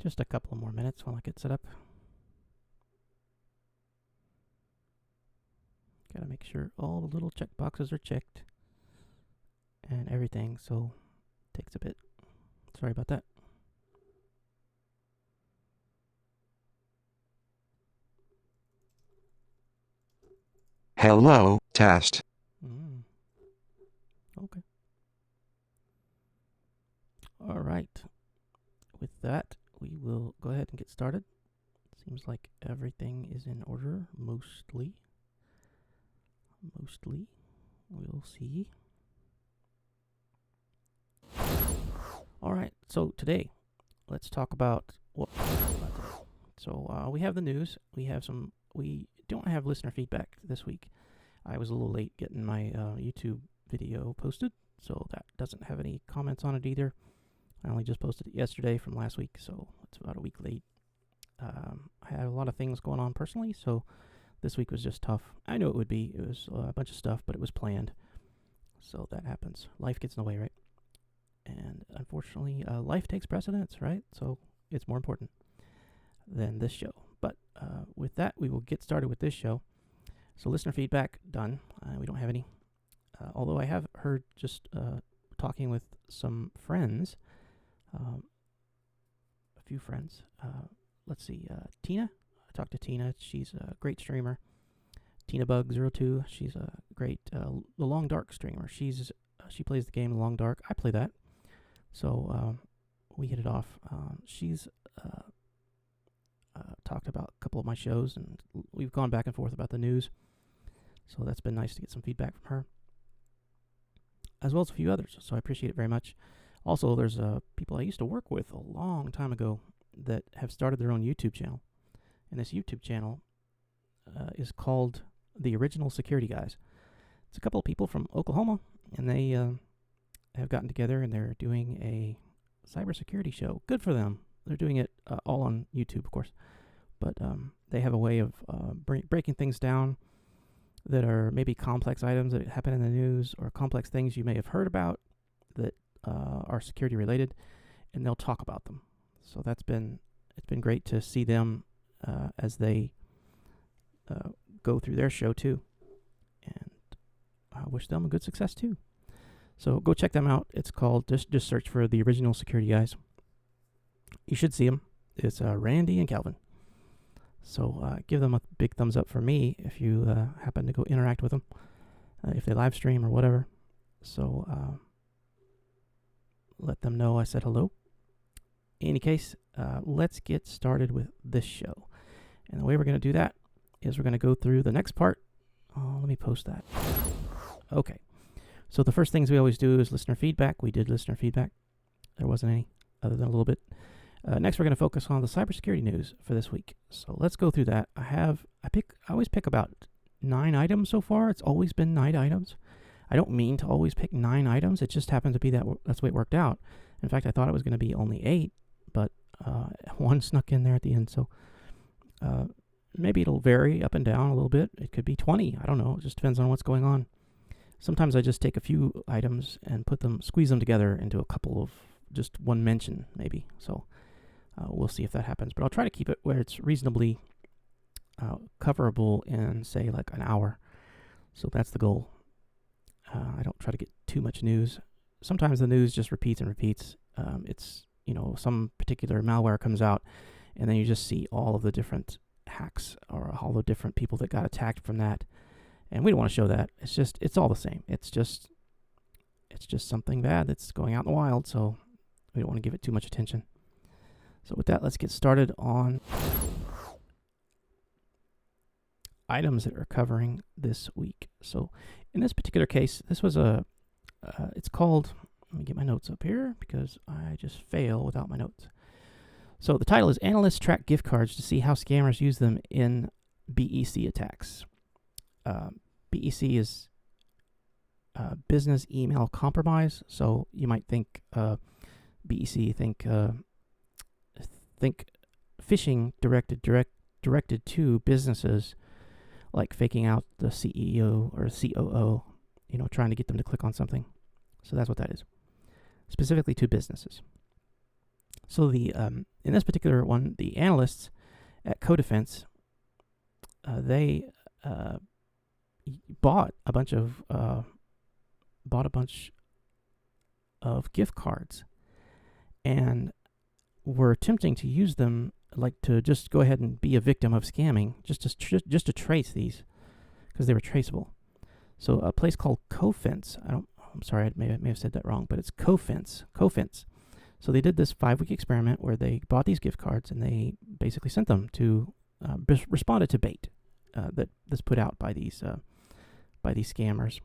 Just a couple more minutes while I get set up. Gotta make sure all the little check boxes are checked and everything, so it takes a bit. Sorry about that. Hello, test. Okay. All right. With that, we will go ahead and get started. Seems like everything is in order, mostly. We'll see. All right, so today, let's talk about what we're talking about today. So we have the news. We don't have listener feedback this week. I was a little late getting my YouTube video posted, so that doesn't have any comments on it either. I only just posted it yesterday from last week, so it's about a week late. I had a lot of things going on personally, so this week was just tough. I knew it would be. It was a bunch of stuff, but it was planned. So that happens. Life gets in the way, right? And unfortunately, life takes precedence, right? So it's more important than this show. But with that, we will get started with this show. So listener feedback, done. We don't have any. Although I have heard just talking with some friends, a few friends. Let's see, Tina. I talked to Tina. She's a great streamer. TinaBug02. She's a great The Long Dark streamer. She plays the game The Long Dark. I play that. So we hit it off. She's talked about a couple of my shows, and we've gone back and forth about the news. So that's been nice to get some feedback from her, as well as a few others. So I appreciate it very much. Also, there's people I used to work with a long time ago that have started their own YouTube channel. And this YouTube channel is called The Original Security Guys. It's a couple of people from Oklahoma, and they have gotten together, and they're doing a cybersecurity show. Good for them. They're doing it all on YouTube, of course. But they have a way of breaking things down that are maybe complex items that happen in the news, or complex things you may have heard about that are security related, and they'll talk about them. So it's been great to see them as they go through their show too, and I wish them a good success too. So go check them out. It's called, just search for The Original Security Guys. You should see them. It's Randy and Calvin. So give them a big thumbs up for me if you happen to go interact with them, if they live stream or whatever. So let them know I said hello. In any case, let's get started with this show. And the way we're going to do that is we're going to go through the next part. Let me post that. Okay. So the first things we always do is listener feedback. We did listener feedback. There wasn't any, other than a little bit. Next, we're going to focus on the cybersecurity news for this week. So let's go through that. I always pick about 9 items so far. It's always been 9 items. I don't mean to always pick 9 items. It just happened to be that's the way it worked out. In fact, I thought it was going to be only 8, but one snuck in there at the end. So maybe it'll vary up and down a little bit. It could be 20. I don't know. It just depends on what's going on. Sometimes I just take a few items and squeeze them together into a couple of just one mention, maybe. So we'll see if that happens. But I'll try to keep it where it's reasonably coverable in, say, like an hour. So that's the goal. I don't try to get too much news. Sometimes the news just repeats and repeats. It's, some particular malware comes out, and then you just see all of the different hacks or all the different people that got attacked from that. And we don't want to show that. It's all the same. It's just something bad that's going out in the wild, so we don't want to give it too much attention. So with that, let's get started on items that are covering this week. So in this particular case, this was it's called, let me get my notes up here because I just fail without my notes. So the title is Analysts Track Gift Cards to See How Scammers Use Them in BEC Attacks. BEC is business email compromise. So you might think BEC, think phishing directed to businesses, like faking out the CEO or COO, trying to get them to click on something. So that's what that is, specifically to businesses. So in in this particular one, the analysts at Codefense, they bought a bunch of gift cards and were attempting to use them, like to just go ahead and be a victim of scamming, just to trace these, because they were traceable. So a place called Cofense, I'm sorry, I may have said that wrong, but it's Cofense. So they did this 5-week experiment where they bought these gift cards and they basically sent them to, responded to bait that's put out by these scammers.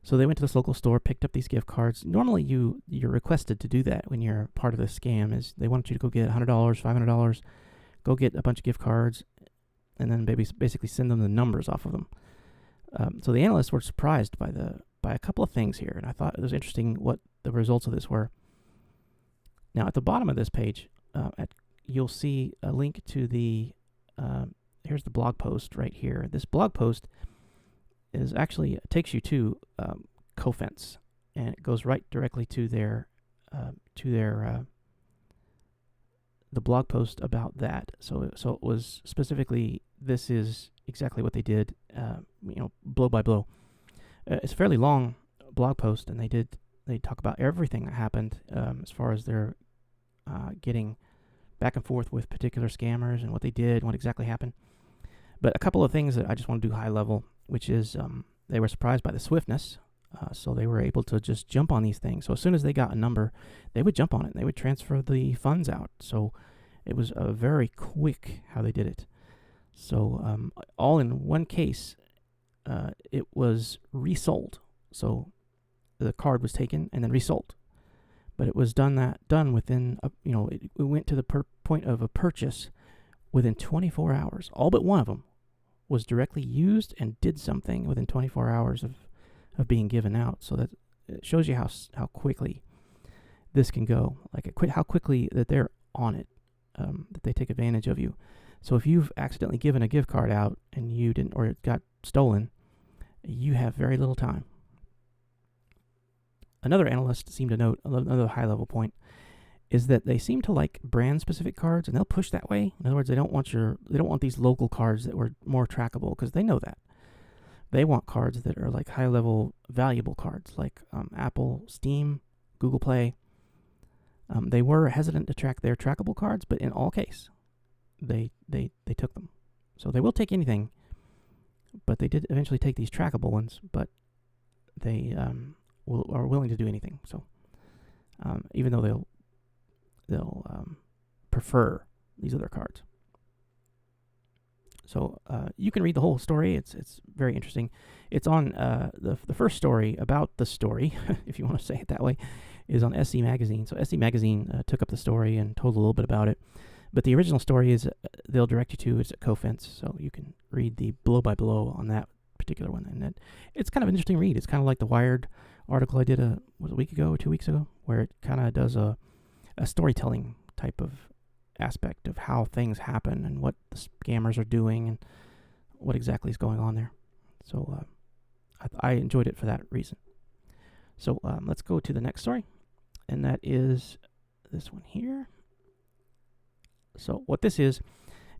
So they went to this local store, picked up these gift cards. Normally you're requested to do that when you're part of the scam, is they want you to go get $100, $500, go get a bunch of gift cards, and then basically send them the numbers off of them. So the analysts were surprised by a couple of things here, and I thought it was interesting what the results of this were. Now, at the bottom of this page, you'll see a link to here's the blog post right here. This blog post takes you to Cofense, and it goes right directly to their the blog post about that. So it was specifically, this is exactly what they did, blow by blow. It's a fairly long blog post, and they talk about everything that happened as far as their getting back and forth with particular scammers and what they did, what exactly happened. But a couple of things that I just want to do high level, which is they were surprised by the swiftness, so they were able to just jump on these things. So as soon as they got a number, they would jump on it, and they would transfer the funds out. So it was very quick how they did it. So all in one case, it was resold. So the card was taken and then resold. But it was done within, it went to the point of a purchase within 24 hours. All but one of them was directly used and did something within 24 hours of being given out. So that it shows you how quickly this can go. Like how quickly that they're on it, that they take advantage of you. So if you've accidentally given a gift card out and you didn't, or it got stolen, you have very little time. Another analyst seemed to note, another high-level point, is that they seem to like brand-specific cards, and they'll push that way. In other words, they don't want these local cards that were more trackable, because they know that. They want cards that are like high-level, valuable cards, like Apple, Steam, Google Play. They were hesitant to track their trackable cards, but in all case, they took them. So they will take anything, but they did eventually take these trackable ones, but they are willing to do anything. So even though they'll prefer these other cards. So you can read the whole story. It's very interesting. It's on the first story about the story, if you want to say it that way, is on SC Magazine. So SC Magazine took up the story and told a little bit about it. But the original story is they'll direct you to, it's at Cofense, so you can read the blow by blow on that particular one. And it's kind of an interesting read. It's kind of like the Wired article I did a week ago or 2 weeks ago, where it kind of does a storytelling type of aspect of how things happen and what the scammers are doing and what exactly is going on there. So I enjoyed it for that reason. So let's go to the next story, and that is this one here. So what this is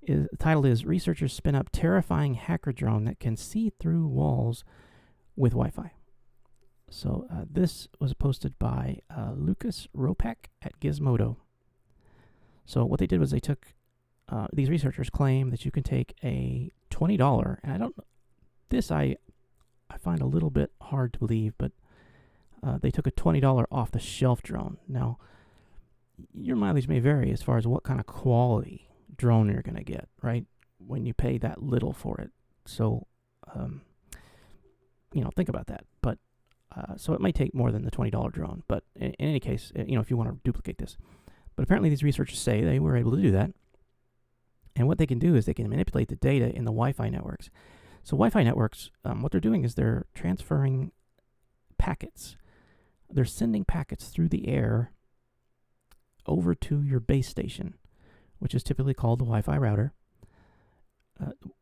the title is Researchers Spin Up Terrifying Hacker Drone That Can See Through Walls with Wi-Fi. So this was posted by ByLucas Ropek at Gizmodo. So what they did was they took, these researchers claim that you can take a $20, and I find a little bit hard to believe, but they took a $20 off-the-shelf drone. Now, your mileage may vary as far as what kind of quality drone you're going to get, right, when you pay that little for it. So, think about that. But so it may take more than the $20 drone. But in any case, if you want to duplicate this. But apparently these researchers say they were able to do that. And what they can do is they can manipulate the data in the Wi-Fi networks. So Wi-Fi networks, what they're doing is they're transferring packets. They're sending packets through the air over to your base station, which is typically called the Wi-Fi router.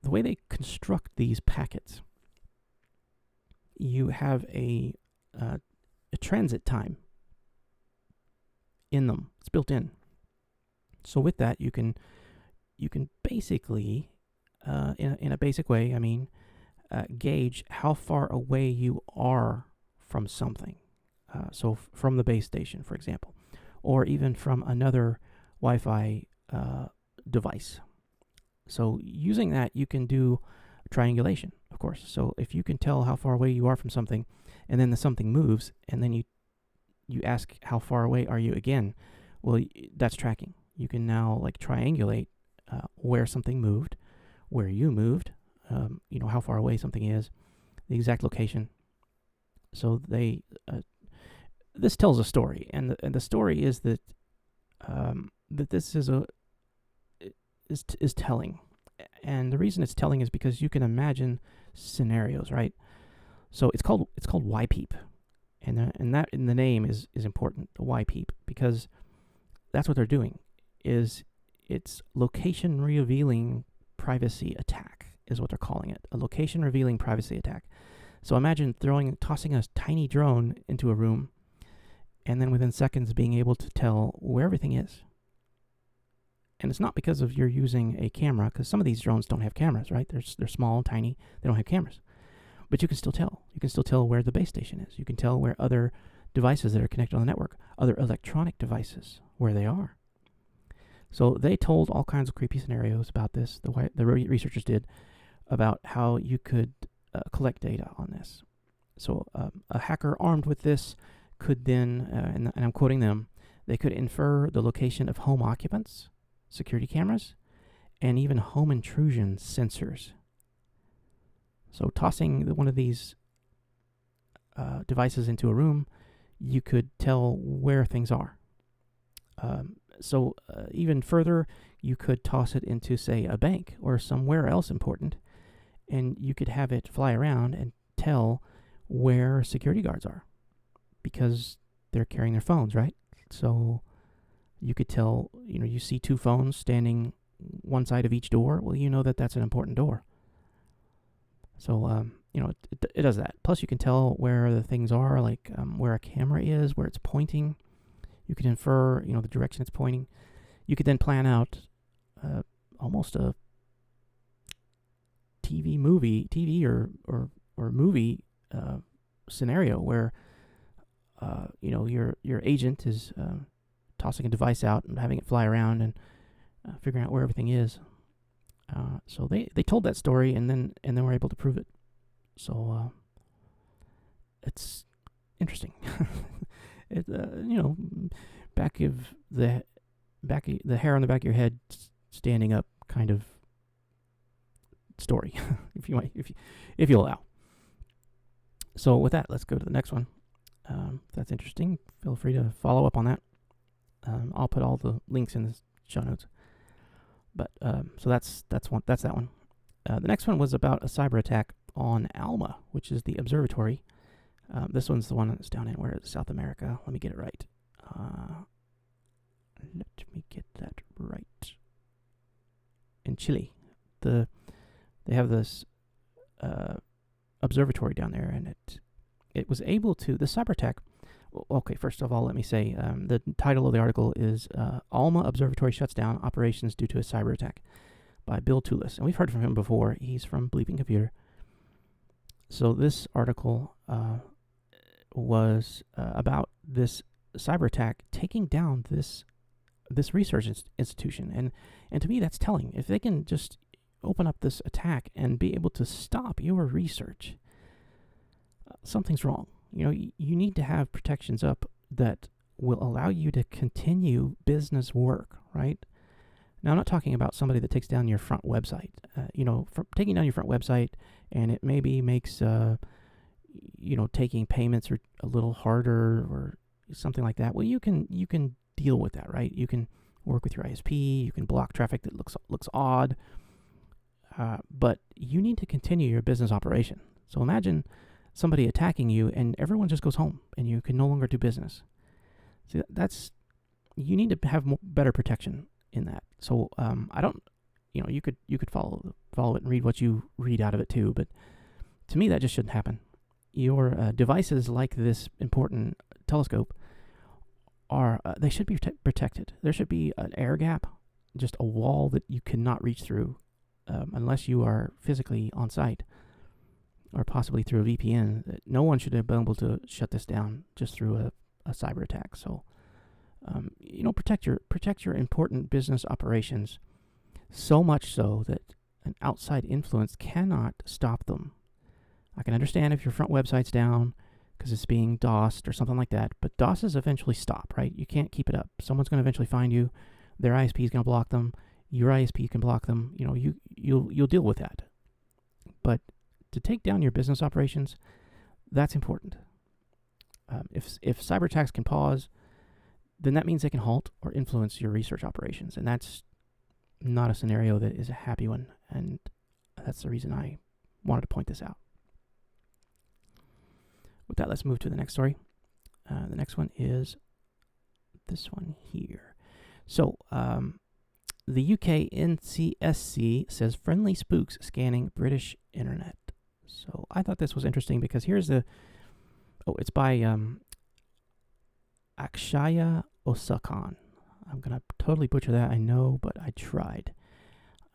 The way they construct these packets, you have a transit time in them. It's built in. So with that, you can basically, in a basic way, gauge how far away you are from something. So from the base station, for example, or even from another Wi-Fi device. So using that, you can do triangulation, of course. So if you can tell how far away you are from something, and then the something moves, and then you ask how far away are you again, well, that's tracking. You can now triangulate where something moved, where you moved, how far away something is, the exact location. So this tells a story, and the story is that that this is telling, and the reason it's telling is because you can imagine scenarios, right? So it's called YPeep, and that in the name is important, the YPeep, because that's what they're doing. It's location revealing privacy attack is what they're calling it, a location revealing privacy attack. So imagine tossing a tiny drone into a room, and then within seconds being able to tell where everything is. And it's not because of you're using a camera, because some of these drones don't have cameras, right? They're small, tiny, they don't have cameras. But you can still tell. You can still tell where the base station is. You can tell where other devices that are connected on the network, other electronic devices, where they are. So they told all kinds of creepy scenarios about this, the researchers did, about how you could collect data on this. So a hacker armed with this could then, and I'm quoting them, they could infer the location of home occupants, security cameras, and even home intrusion sensors. So tossing one of these devices into a room, you could tell where things are. So even further, you could toss it into, say, a bank or somewhere else important, and you could have it fly around and tell where security guards are, because they're carrying their phones, right? So you could tell, you see two phones standing one side of each door. Well, you know that that's an important door. So, it does that. Plus, you can tell where the things are, like where a camera is, where it's pointing. You can infer, the direction it's pointing. You could then plan out almost a TV or movie scenario where, your agent is tossing a device out and having it fly around and figuring out where everything is. So they told that story and then were able to prove it. So it's interesting. It back of the hair on the back of your head standing up kind of story, if you allow. So with that, let's go to the next one. If that's interesting, feel free to follow up on that. I'll put all the links in the show notes. But so that's that one. The next one was about a cyber attack on ALMA, which is the observatory. This one's the one that's down in South America. Let me get it right. In Chile, they have this observatory down there, and it was able to the cyber attack. Okay, first of all, let me say the title of the article is ALMA Observatory Shuts Down Operations Due to a Cyber Attack by Bill Toulas. And we've heard from him before. He's from Bleeping Computer. So this article was about this cyber attack taking down this research institution. And to me, that's telling. If they can just open up this attack and be able to stop your research, something's wrong. You need to have protections up that will allow you to continue business work, right? Now, I'm not talking about somebody that takes down your front website. Taking down your front website, and it maybe makes, taking payments are a little harder or something like that. Well, you can deal with that, right? You can work with your ISP. You can block traffic that looks odd. But you need to continue your business operation. So imagine somebody attacking you and everyone just goes home and you can no longer do business. See, you need to have better protection in that. So you could follow it and read what you read out of it too, but to me that just shouldn't happen. Your devices like this important telescope they should be protected. There should be an air gap just a wall that you cannot reach through unless you are physically on site, or possibly through a VPN. That no one should have been able to shut this down just through a cyber attack. So, protect your important business operations, so much so that an outside influence cannot stop them. I can understand if your front website's down because it's being DOSed or something like that, but DOSes eventually stop, right? You can't keep it up. Someone's going to eventually find you. Their ISP is going to block them. Your ISP can block them. You'll deal with that. But to take down your business operations, that's important. If cyber attacks can pause, then that means they can halt or influence your research operations, and that's not a scenario that is a happy one, and that's the reason I wanted to point this out. With that, let's move to the next story. The next one is this one here. So, the UK NCSC says friendly spooks scanning British internet. So I thought this was interesting because here's it's by Akshaya Asokan. I'm going to totally butcher that, I know, but I tried.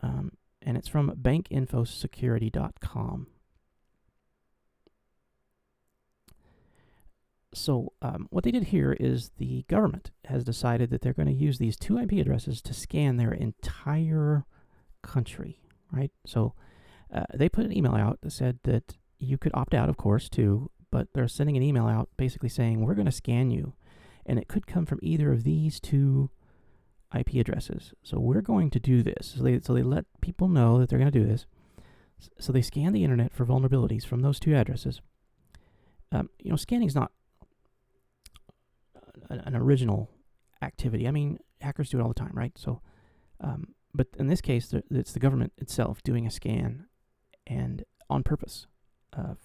And it's from bankinfosecurity.com. So what they did here is the government has decided that they're going to use these 2 IP addresses to scan their entire country, right? So they put an email out that said that you could opt out, of course, too, but they're sending an email out basically saying, we're going to scan you, and it could come from either of these 2 IP addresses. So we're going to do this. So they let people know that they're going to do this. So they scan the internet for vulnerabilities from those 2 addresses. Scanning is not an original activity. I mean, hackers do it all the time, right? So, but in this case, it's the government itself doing a scan, and on purpose, to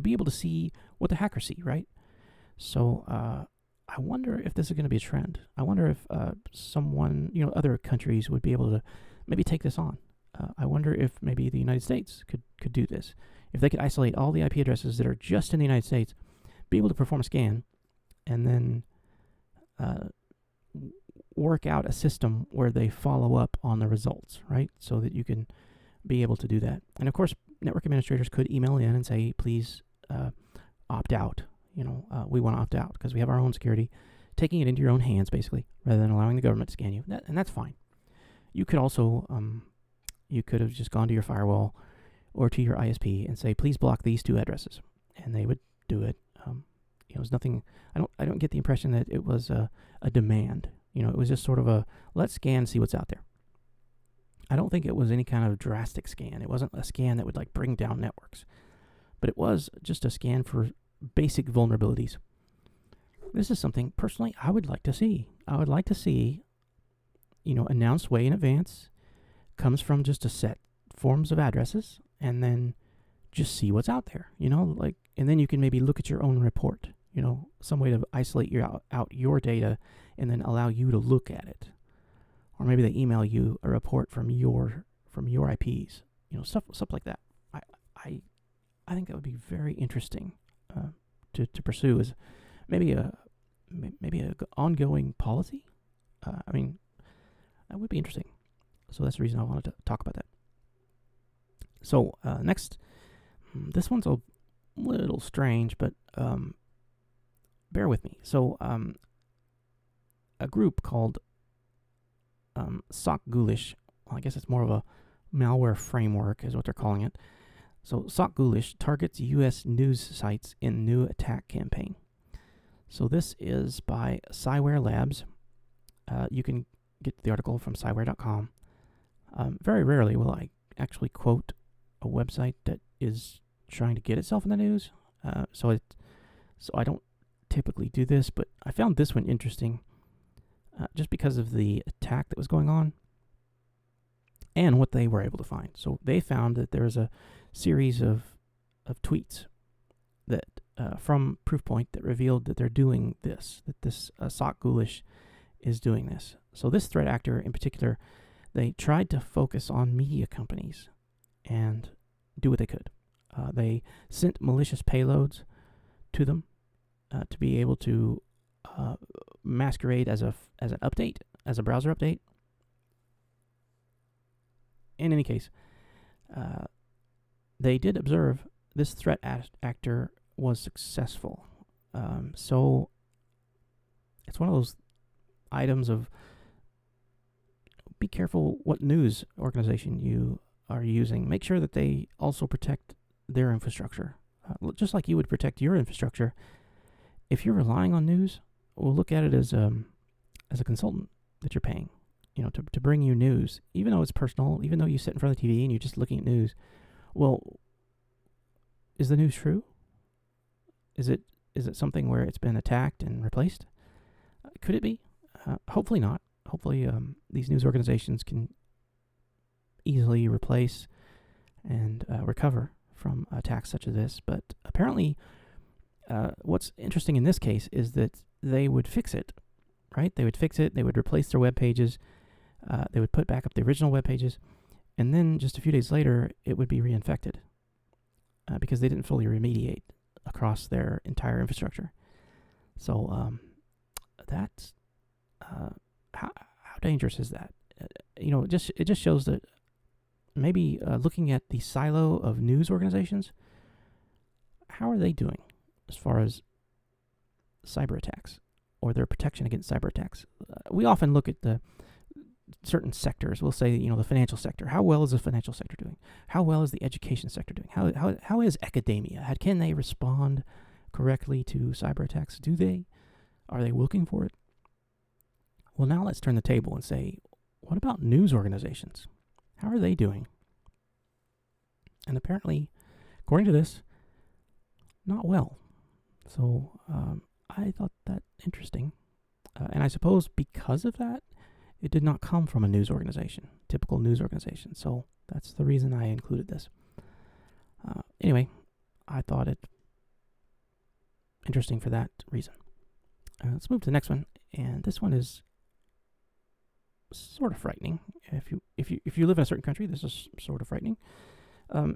be able to see what the hackers see, right? So, I wonder if this is going to be a trend. I wonder if other countries would be able to maybe take this on. I wonder if maybe the United States could do this. If they could isolate all the IP addresses that are just in the United States, be able to perform a scan, and then work out a system where they follow up on the results, right? So that you can be able to do that. And of course, network administrators could email in and say, please opt out. We want to opt out because we have our own security, taking it into your own hands, basically, rather than allowing the government to scan you. And that's fine. You could also, you could have just gone to your firewall or to your ISP and say, please block these 2 addresses. And they would do it. It was nothing. I don't get the impression that it was a demand. It was just sort of a let's scan, see what's out there. I don't think it was any kind of drastic scan. It wasn't a scan that would bring down networks, but it was just a scan for basic vulnerabilities. This is something personally I would like to see. I would like to see, announced way in advance, comes from just a set forms of addresses, and then just see what's out there. And then you can maybe look at your own report. Some way to isolate out your data and then allow you to look at it. Or maybe they email you a report from your IPs. Stuff like that. I think that would be very interesting to pursue as maybe a ongoing policy. That would be interesting. So that's the reason I wanted to talk about that. So next, this one's a little strange, but bear with me. So a group called SocGholish, I guess it's more of a malware framework is what they're calling it. So SocGholish targets U.S. news sites in new attack campaign. So this is by Cyware Labs. You can get the article from cyware.com. Very rarely will I actually quote a website that is trying to get itself in the news. So I don't typically do this, but I found this one interesting just because of the attack that was going on and what they were able to find. So they found that there is a series of tweets that from Proofpoint that revealed that they're doing this, that this SocGholish is doing this. So this threat actor in particular, they tried to focus on media companies and do what they could. They sent malicious payloads to them to be able to masquerade as an update as a browser update. In any case, they did observe this threat actor was successful. So it's one of those items of be careful what news organization you are using. Make sure that they also protect their infrastructure, just like you would protect your infrastructure. If you're relying on news, we'll look at it as a consultant that you're paying, to bring you news, even though it's personal, even though you sit in front of the TV and you're just looking at news. Well, is the news true? Is it something where it's been attacked and replaced? Could it be? Hopefully not. Hopefully these news organizations can easily replace and recover from attacks such as this. But apparently, what's interesting in this case is that they would fix it, right? They would fix it. They would replace their web pages. They would put back up the original web pages. And then just a few days later, it would be reinfected because they didn't fully remediate across their entire infrastructure. So that's how dangerous is that? It just shows that maybe looking at the silo of news organizations, how are they doing as far as cyber attacks or their protection against cyber attacks? We often look at the certain sectors. We'll say, the financial sector. How well is the financial sector doing? How well is the education sector doing? How is academia? Can they respond correctly to cyber attacks? Are they looking for it? Well, now let's turn the table and say, what about news organizations? How are they doing? And apparently, according to this, not well. So I thought that interesting. And I suppose because of that, it did not come from a news organization, typical news organization. So that's the reason I included this. Anyway, I thought it interesting for that reason. Let's move to the next one. And this one is sort of frightening. If you live in a certain country, this is sort of frightening. I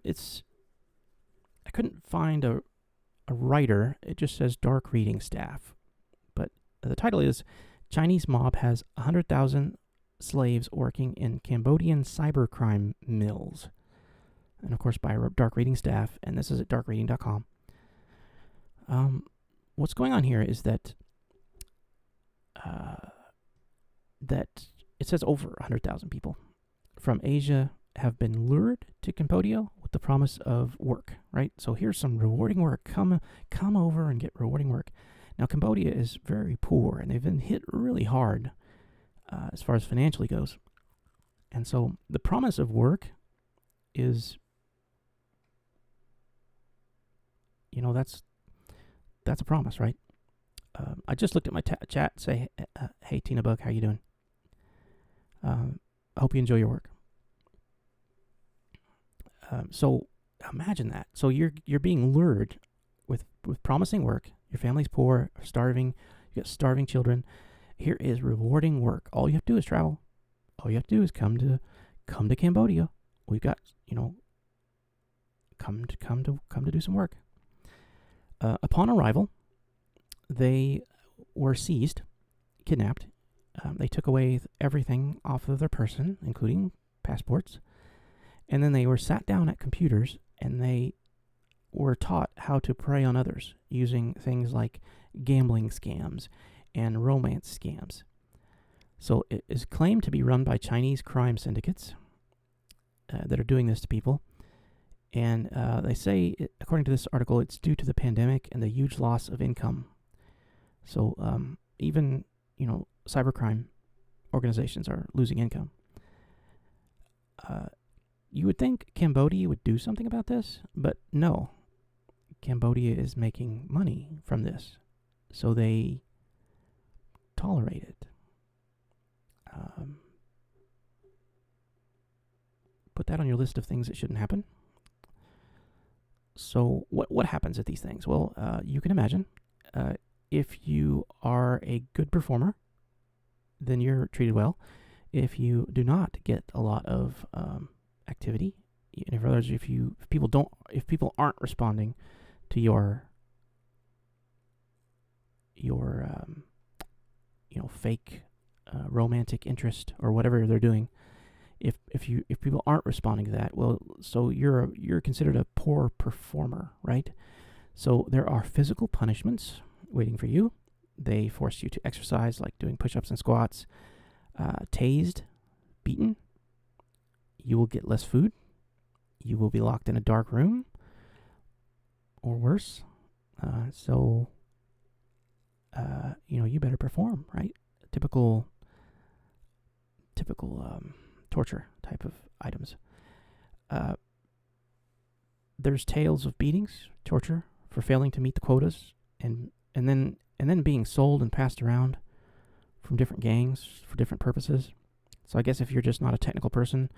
couldn't find a writer. It just says dark reading staff. But the title is Chinese mob has 100,000 slaves working in Cambodian cybercrime mills. And of course by dark reading staff, and this is at darkreading.com. What's going on here is that it says over 100,000 people from Asia have been lured to Cambodia with the promise of work, right? So here's some rewarding work. Come over and get rewarding work. Now, Cambodia is very poor, and they've been hit really hard as far as financially goes. And so the promise of work is, that's a promise, right? I just looked at my chat and say, hey, Tina Bug, how you doing? I hope you enjoy your work. So imagine that. So you're being lured with promising work. Your family's poor, starving. You got starving children. Here is rewarding work. All you have to do is travel. All you have to do is come to Cambodia. We've got come to do some work. Upon arrival, they were seized, kidnapped. They took away everything off of their person, including passports. And then they were sat down at computers, and they were taught how to prey on others using things like gambling scams and romance scams. So it is claimed to be run by Chinese crime syndicates that are doing this to people. And they say, according to this article, it's due to the pandemic and the huge loss of income. So even, cybercrime organizations are losing income. You would think Cambodia would do something about this, but no. Cambodia is making money from this, so they tolerate it. Put that on your list of things that shouldn't happen. So what happens at these things? Well, you can imagine if you are a good performer, then you're treated well. If you do not get a lot of activity, in other words, if people aren't responding to your fake romantic interest or whatever they're doing. If people aren't responding to that, well, so you're considered a poor performer, right? So there are physical punishments waiting for you. They force you to exercise, like doing push-ups and squats, tased, beaten. You will get less food. You will be locked in a dark room, or worse. You better perform, right? Typical torture type of items. There's tales of beatings, torture for failing to meet the quotas, and then being sold and passed around from different gangs for different purposes. So I guess if you're just not a technical person,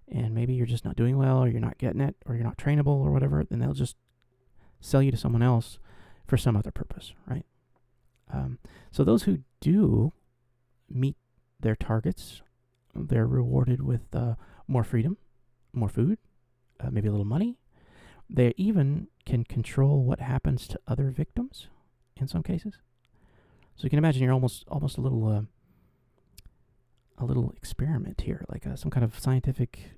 and maybe you're just not doing well, or you're not getting it, or you're not trainable, or whatever, then they'll just sell you to someone else for some other purpose, right? So those who do meet their targets, they're rewarded with more freedom, more food, maybe a little money. They even can control what happens to other victims in some cases. So you can imagine you're almost a little experiment here, like some kind of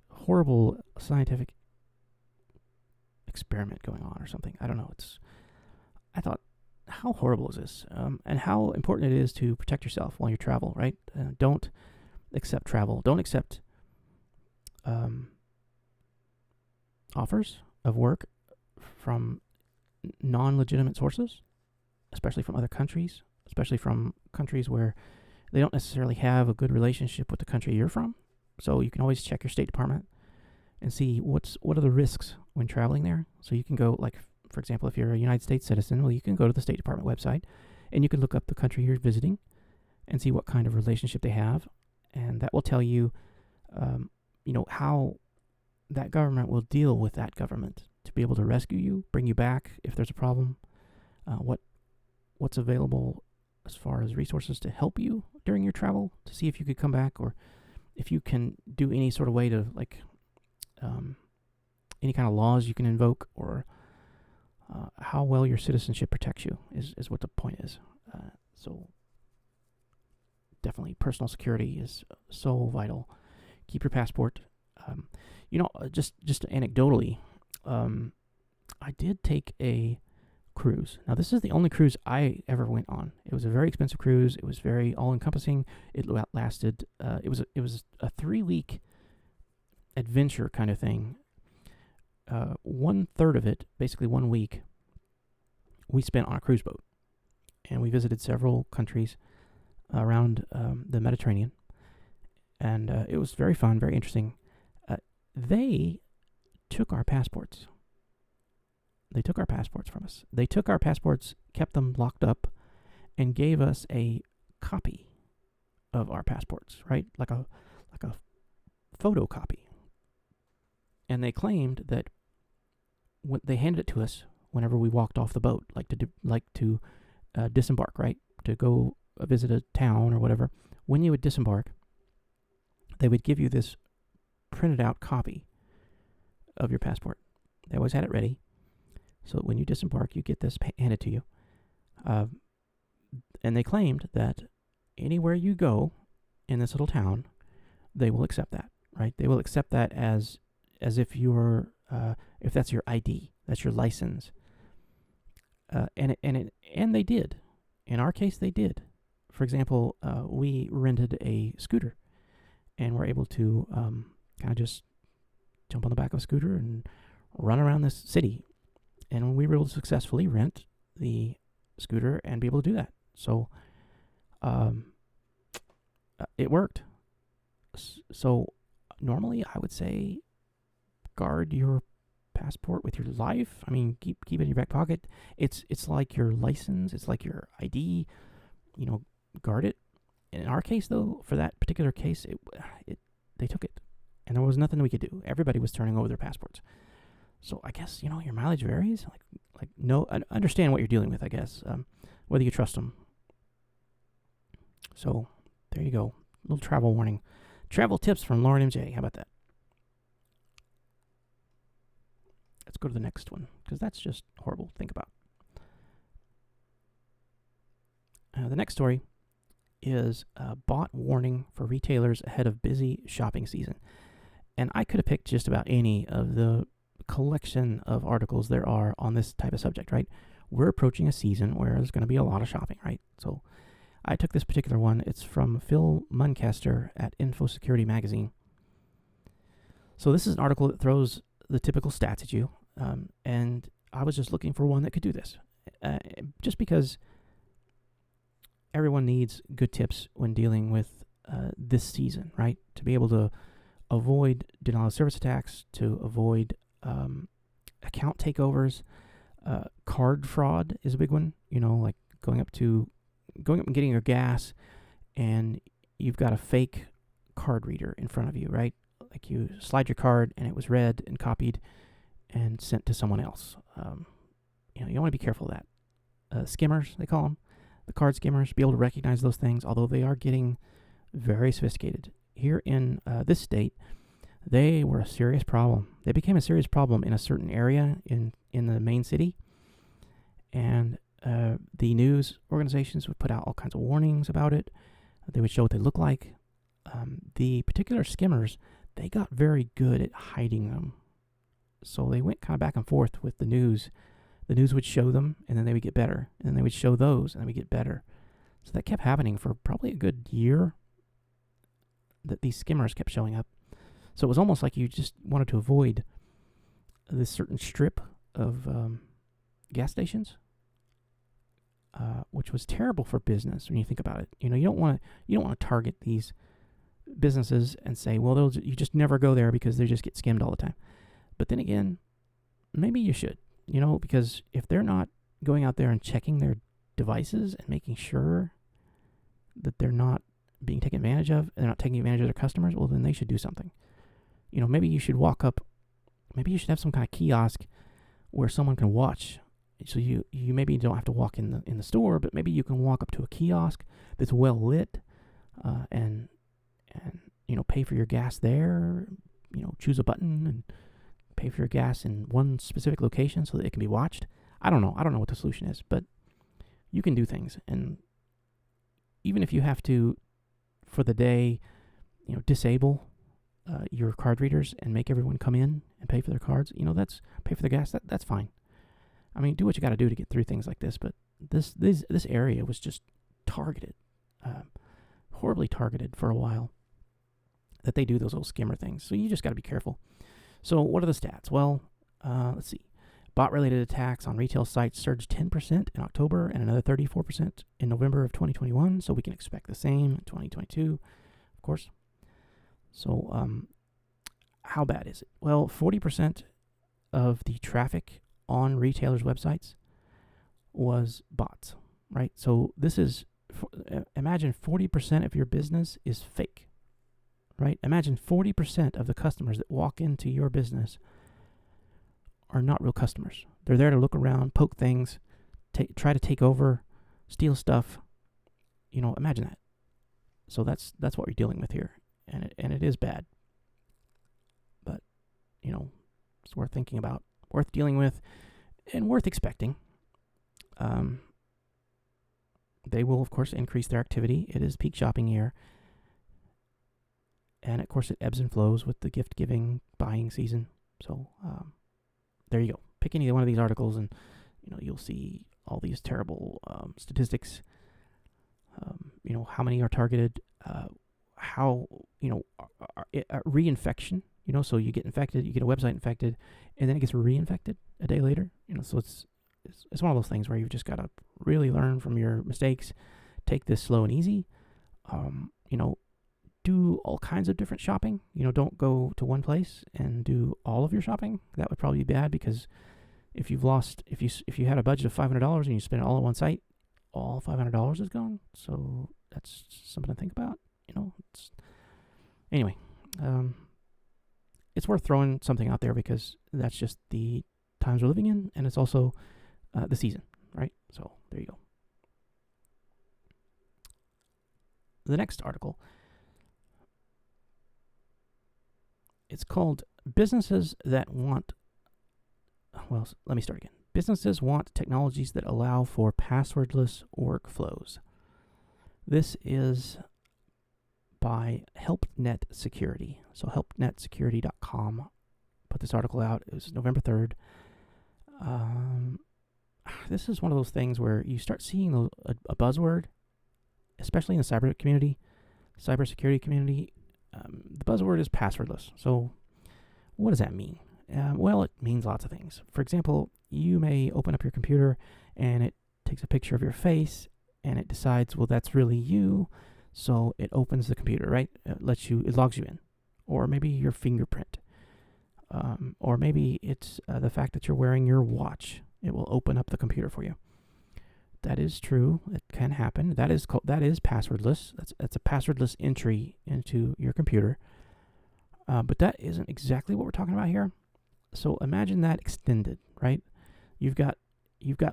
horrible scientific experiment going on or something. I don't know. I thought, how horrible is this? And how important it is to protect yourself while you travel, right? Don't accept travel. Don't accept offers of work from non-legitimate sources, especially from other countries, especially from countries where they don't necessarily have a good relationship with the country you're from. So you can always check your State Department and see what are the risks when traveling there. So you can go, like, for example, if you're a United States citizen, well, you can go to the State Department website and you can look up the country you're visiting and see what kind of relationship they have. And that will tell you, how that government will deal with that government to be able to rescue you, bring you back if there's a problem, what's available as far as resources to help you during your travel, to see if you could come back, or if you can do any sort of way to, like, any kind of laws you can invoke, or how well your citizenship protects you is what the point is. So definitely personal security is so vital. Keep your passport. Just anecdotally, I did take a cruise. Now, this is the only cruise I ever went on. It was a very expensive cruise. It was very all-encompassing. It lasted. It was a 3-week adventure kind of thing. 1/3 of it, basically 1 week, we spent on a cruise boat, and we visited several countries around the Mediterranean, and it was very fun, very interesting. They took our passports. They took our passports from us. They took our passports, kept them locked up, and gave us a copy of our passports, right? Like a photocopy. And they claimed that they handed it to us whenever we walked off the boat, like to disembark, right? To go visit a town or whatever. When you would disembark, they would give you this printed out copy of your passport. They always had it ready. So when you disembark, you get this handed to you. And they claimed that anywhere you go in this little town, they will accept that, right? They will accept that as if you're, if that's your ID, that's your license. And they did. In our case, they did. For example, we rented a scooter, and were able to kind of just jump on the back of a scooter and run around this city. And we were able to successfully rent the scooter and be able to do that. So it worked. So normally I would say guard your passport with your life. I mean, keep it in your back pocket. It's like your license. It's like your ID. Guard it. In our case, though, for that particular case, they took it, and there was nothing we could do. Everybody was turning over their passports. So I guess, your mileage varies. No, I understand what you're dealing with, I guess, whether you trust them. So there you go. A little travel warning. Travel tips from Lauren MJ. How about that? Let's go to the next one, because that's just horrible to think about. The next story is a bot warning for retailers ahead of busy shopping season. And I could have picked just about any of the collection of articles there are on this type of subject, right? We're approaching a season where there's going to be a lot of shopping, right? So I took this particular one. It's from Phil Muncaster at Infosecurity Magazine. So this is an article that throws the typical stats at you, and I was just looking for one that could do this. Just because everyone needs good tips when dealing with this season, right? To be able to avoid denial of service attacks, to avoid account takeovers. Card fraud is a big one. Like going up and getting your gas, and you've got a fake card reader in front of you, right? Like you slide your card, and it was read and copied and sent to someone else. You want to be careful of that. Skimmers, they call them. The card skimmers, be able to recognize those things, although they are getting very sophisticated. Here in this state, they were a serious problem. They became a serious problem in a certain area in the main city, and the news organizations would put out all kinds of warnings about it. They would show what they look like. The particular skimmers, they got very good at hiding them. So they went kind of back and forth with the news. The news would show them, and then they would get better. And then they would show those, and they would get better. So that kept happening for probably a good year, that these skimmers kept showing up. So it was almost like you just wanted to avoid this certain strip of gas stations, which was terrible for business when you think about it. You don't want to target these businesses and say, well, you just never go there because they just get skimmed all the time. But then again, maybe you should, because if they're not going out there and checking their devices and making sure that they're not being taken advantage of, and they're not taking advantage of their customers, well, then they should do something. Maybe you should walk up, maybe you should have some kind of kiosk where someone can watch. So you maybe don't have to walk in the store, but maybe you can walk up to a kiosk that's well lit, and pay for your gas there. Choose a button and pay for your gas in one specific location so that it can be watched. I don't know what the solution is, but you can do things. And even if you have to, for the day, disable your card readers and make everyone come in and pay for their cards, that's pay for the gas. That's fine. I mean, do what you got to do to get through things like this. But this area was just targeted, horribly targeted for a while. That they do those little skimmer things. So you just got to be careful. So what are the stats? Well, let's see. Bot-related attacks on retail sites surged 10% in October and another 34% in November of 2021. So we can expect the same in 2022, of course. So how bad is it? Well, 40% of the traffic on retailers' websites was bots, right? So this is, imagine 40% of your business is fake, right? Imagine 40% of the customers that walk into your business are not real customers. They're there to look around, poke things, try to take over, steal stuff. Imagine that. So that's what we're dealing with here, and it is bad. But it's worth thinking about, worth dealing with, and worth expecting. They will, of course, increase their activity. It is peak shopping year. And, of course, it ebbs and flows with the gift-giving, buying season. So, there you go. Pick any one of these articles, and, you'll see all these terrible statistics. How many are targeted, how, reinfection. So you get infected, you get a website infected, and then it gets reinfected a day later. So it's one of those things where you've just got to really learn from your mistakes, take this slow and easy, do all kinds of different shopping. Don't go to one place and do all of your shopping. That would probably be bad, because if you had a budget of $500 and you spend it all on one site, all $500 is gone. So that's something to think about. Anyway, it's worth throwing something out there because that's just the times we're living in, and it's also the season, right? So there you go. The next article, it's called Businesses That Want... Well, let me start again. Businesses want technologies that allow for passwordless workflows. This is by HelpNet Security. So helpnetsecurity.com put this article out. It was November 3rd. This is one of those things where you start seeing a buzzword, especially in the cybersecurity community. The buzzword is passwordless. So what does that mean? Well, it means lots of things. For example, you may open up your computer and it takes a picture of your face and it decides, well, that's really you. So it opens the computer, right? It logs you in. Or maybe your fingerprint. Or maybe it's the fact that you're wearing your watch. It will open up the computer for you. That is true. It can happen. That is passwordless. That's a passwordless entry into your computer. But that isn't exactly what we're talking about here. So imagine that extended, right? You've got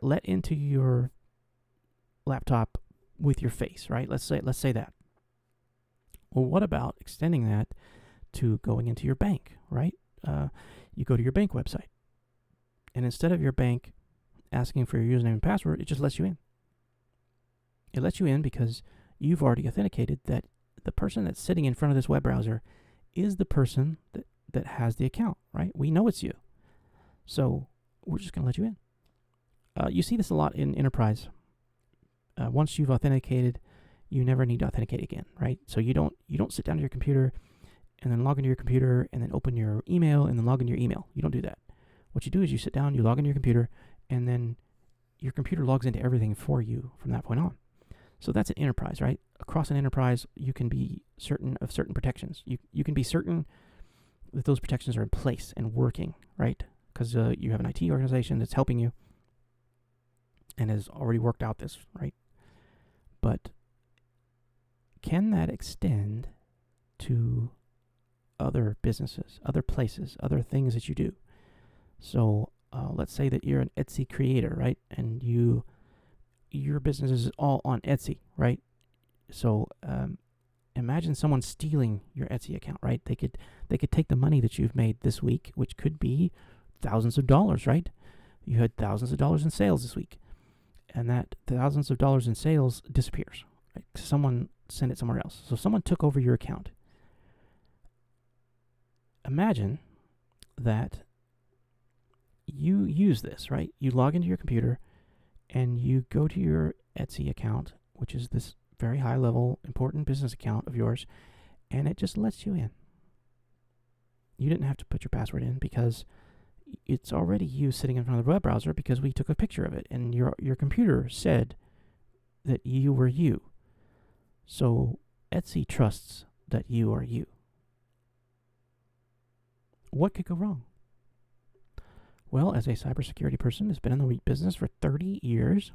let into your laptop with your face, right? Let's say that. Well, what about extending that to going into your bank, right? You go to your bank website, and instead of your bank asking for your username and password, it just lets you in. It lets you in because you've already authenticated that the person that's sitting in front of this web browser is the person that has the account, right? We know it's you. So we're just going to let you in. You see this a lot in enterprise. Once you've authenticated, you never need to authenticate again, right? So you don't sit down to your computer and then log into your computer and then open your email and then log into your email. You don't do that. What you do is you sit down, you log into your computer, and then your computer logs into everything for you from that point on. So that's an enterprise, right? Across an enterprise, you can be certain of certain protections. You can be certain that those protections are in place and working, right? Because you have an IT organization that's helping you and has already worked out this, right? But can that extend to other businesses, other places, other things that you do? So let's say that you're an Etsy creator, right? And your business is all on Etsy, right? So imagine someone stealing your Etsy account, right? They could take the money that you've made this week, which could be thousands of dollars, right? You had thousands of dollars in sales this week, and that thousands of dollars in sales disappears, right? Someone sent it somewhere else. So someone took over your account. Imagine that you use this, right? You log into your computer and you go to your Etsy account, which is this very high level, important business account of yours, and it just lets you in. You didn't have to put your password in because it's already you sitting in front of the web browser because we took a picture of it and your computer said that you were you. So Etsy trusts that you are you. What could go wrong? Well, as a cybersecurity person who's been in the business for 30 years,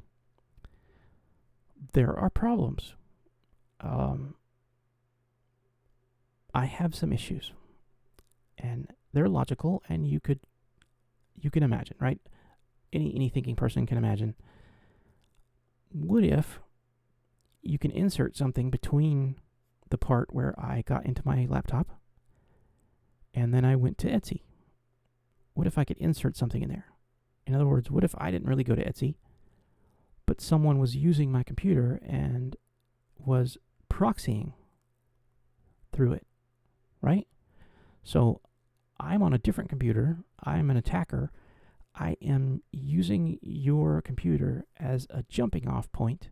there are problems. I have some issues, and they're logical, and you can imagine, right? Any thinking person can imagine. What if you can insert something between the part where I got into my laptop and then I went to Etsy? What if I could insert something in there? In other words, what if I didn't really go to Etsy, but someone was using my computer and was proxying through it, right? So I'm on a different computer. I'm an attacker. I am using your computer as a jumping off point,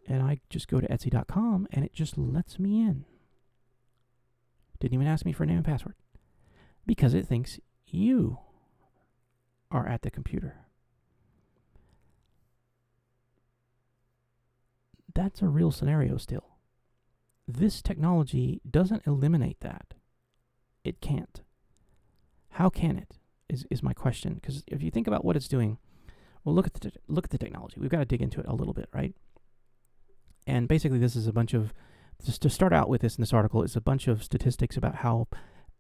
and I just go to Etsy.com and it just lets me in. Didn't even ask me for a name and password because it thinks you are at the computer. That's a real scenario still. This technology doesn't eliminate that. It can't. How can it? Is my question. Because if you think about what it's doing, well, look at the technology. We've got to dig into it a little bit, right? And basically, this is a bunch of, just to start out with this in this article, it's a bunch of statistics about how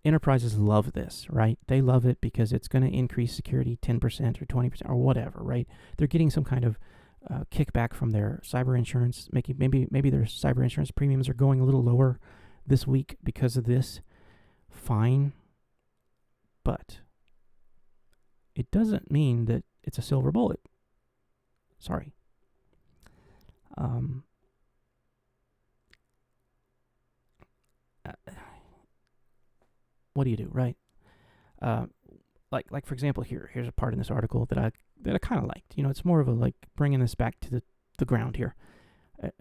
enterprises love this, right? They love it because it's going to increase security 10% or 20% or whatever, right? They're getting some kind of kickback from their cyber insurance, making maybe their cyber insurance premiums are going a little lower this week because of this. Fine, but it doesn't mean that it's a silver bullet. Sorry. what do you do, right? Like for example, here's a part in this article that I kind of liked. It's more of a like bringing this back to the ground here.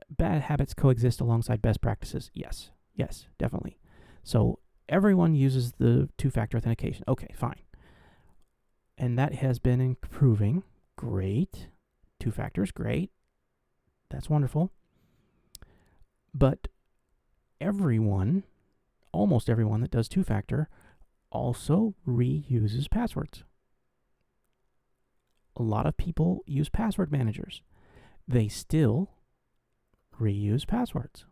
Bad habits coexist alongside best practices. Yes, definitely. So everyone uses the two-factor authentication. Okay, fine. And that has been improving. Great. Two factors, great. That's wonderful. But almost everyone that does two-factor also reuses passwords. A lot of people use password managers. They still reuse passwords.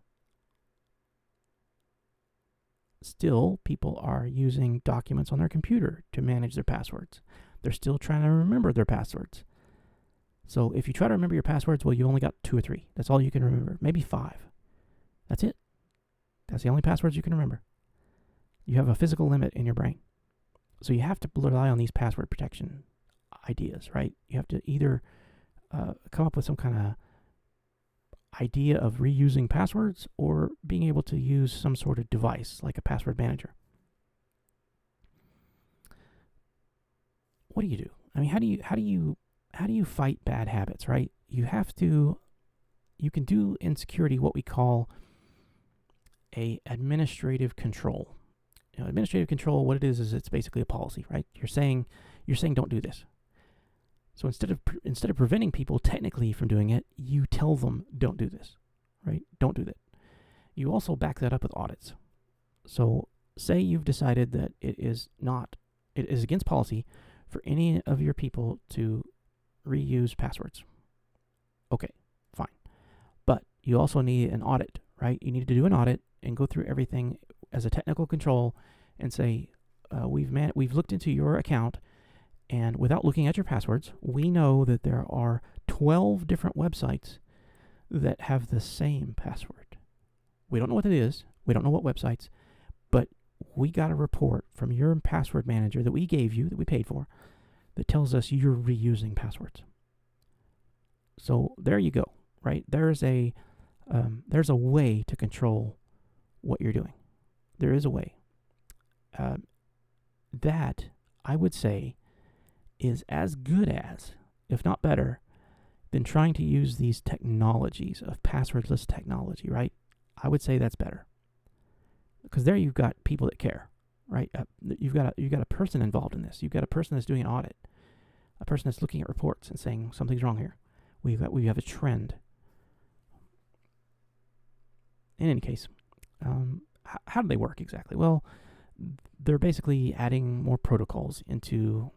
Still, people are using documents on their computer to manage their passwords. They're still trying to remember their passwords. So if you try to remember your passwords, well, you only got 2 or 3. That's all you can remember. Maybe 5. That's it. That's the only passwords you can remember. You have a physical limit in your brain. So you have to rely on these password protection ideas, right? You have to either come up with some kind of idea of reusing passwords or being able to use some sort of device like a password manager. What do you do? I mean, how do you fight bad habits, right? You can do in security what we call a administrative control. Administrative control, what it is it's basically a policy, right? You're saying don't do this. So instead of preventing people technically from doing it, you tell them don't do this, right? Don't do that. You also back that up with audits. So say you've decided that it is against policy for any of your people to reuse passwords. Okay, fine. But you also need an audit, right? You need to do an audit and go through everything as a technical control and say, we've looked into your account, and without looking at your passwords, we know that there are 12 different websites that have the same password. We don't know what it is. We don't know what websites, but we got a report from your password manager that we gave you, that we paid for, that tells us you're reusing passwords. So there you go, right? There's a way to control what you're doing. There is a way. That, I would say, is as good as, if not better, than trying to use these technologies of passwordless technology, right? I would say that's better. Because there you've got people that care, right? You've got a person involved in this. You've got a person that's doing an audit, a person that's looking at reports and saying something's wrong here. We have a trend. In any case, how do they work exactly? Well, they're basically adding more protocols into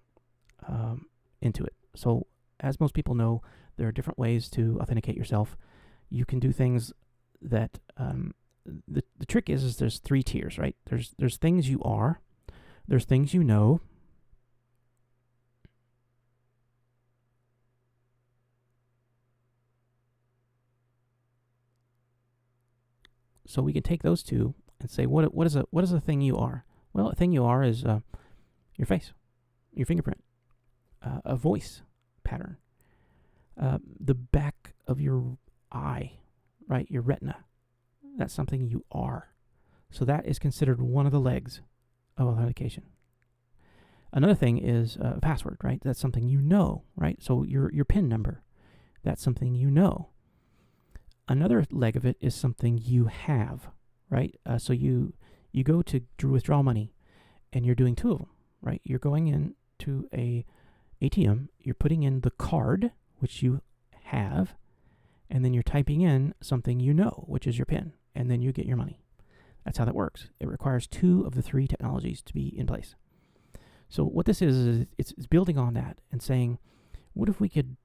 it. So, as most people know, there are different ways to authenticate yourself. You can do things that the trick is there's 3 tiers, right? There's things you are, there's things you know, so we can take those two and say what is a thing you are? Well, a thing you are is your face, your fingerprint, a voice pattern, the back of your eye, right? Your retina. That's something you are. So that is considered one of the legs of authentication. Another thing is a password, right? That's something you know, right? So your PIN number, that's something you know. Another leg of it is something you have, right? So you go to withdraw money, and you're doing 2 of them, right? You're going in to a ATM, you're putting in the card, which you have, and then you're typing in something you know, which is your PIN, and then you get your money. That's how that works. It requires 2 of the 3 technologies to be in place. So what this is it's building on that and saying, what if we could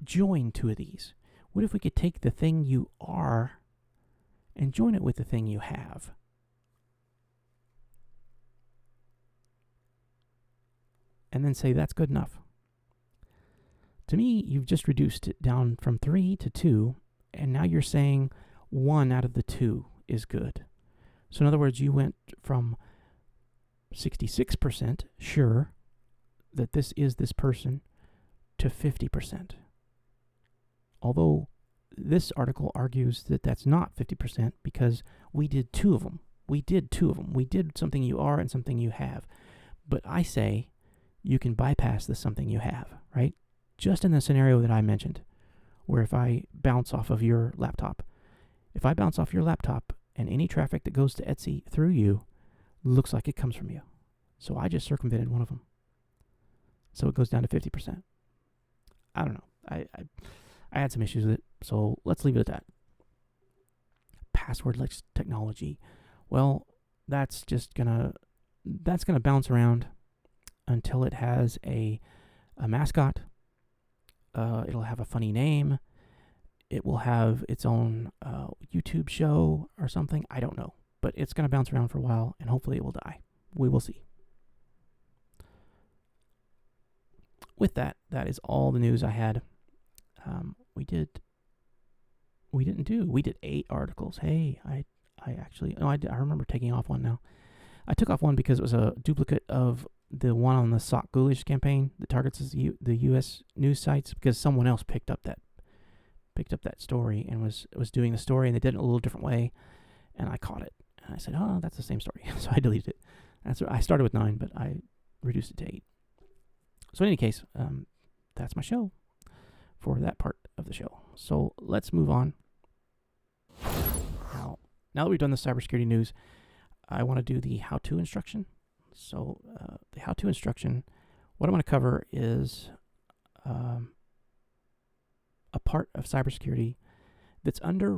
join 2 of these? What if we could take the thing you are and join it with the thing you have? And then say that's good enough. To me, you've just reduced it down from 3 to 2, and now you're saying 1 out of the 2 is good. So in other words, you went from 66% sure that this is this person to 50%. Although this article argues that that's not 50% because we did 2 of them. We did two of them. We did something you are and something you have. But I say you can bypass the something you have, right? Just in the scenario that I mentioned, where if I bounce off of your laptop, if I bounce off your laptop and any traffic that goes to Etsy through you looks like it comes from you. So I just circumvented one of them. So it goes down to 50%. I don't know. I had some issues with it, so let's leave it at that. Passwordless technology. Well, that's gonna bounce around until it has a mascot. It'll have a funny name. It will have its own YouTube show or something. I don't know. But it's going to bounce around for a while, and hopefully it will die. We will see. With that is all the news I had. We did 8 articles. Hey, I remember taking off one now. I took off one because it was a duplicate of the one on the SocGholish campaign that targets the U.S. news sites, because someone else picked up that story and was doing the story, and they did it a little different way, and I caught it. And I said, oh, that's the same story. So I deleted it. I started with 9, but I reduced it to 8. So in any case, that's my show for that part of the show. So let's move on. Now that we've done the cybersecurity news, I want to do the how-to instruction. So the how-to instruction, what I'm going to cover is a part of cybersecurity that's under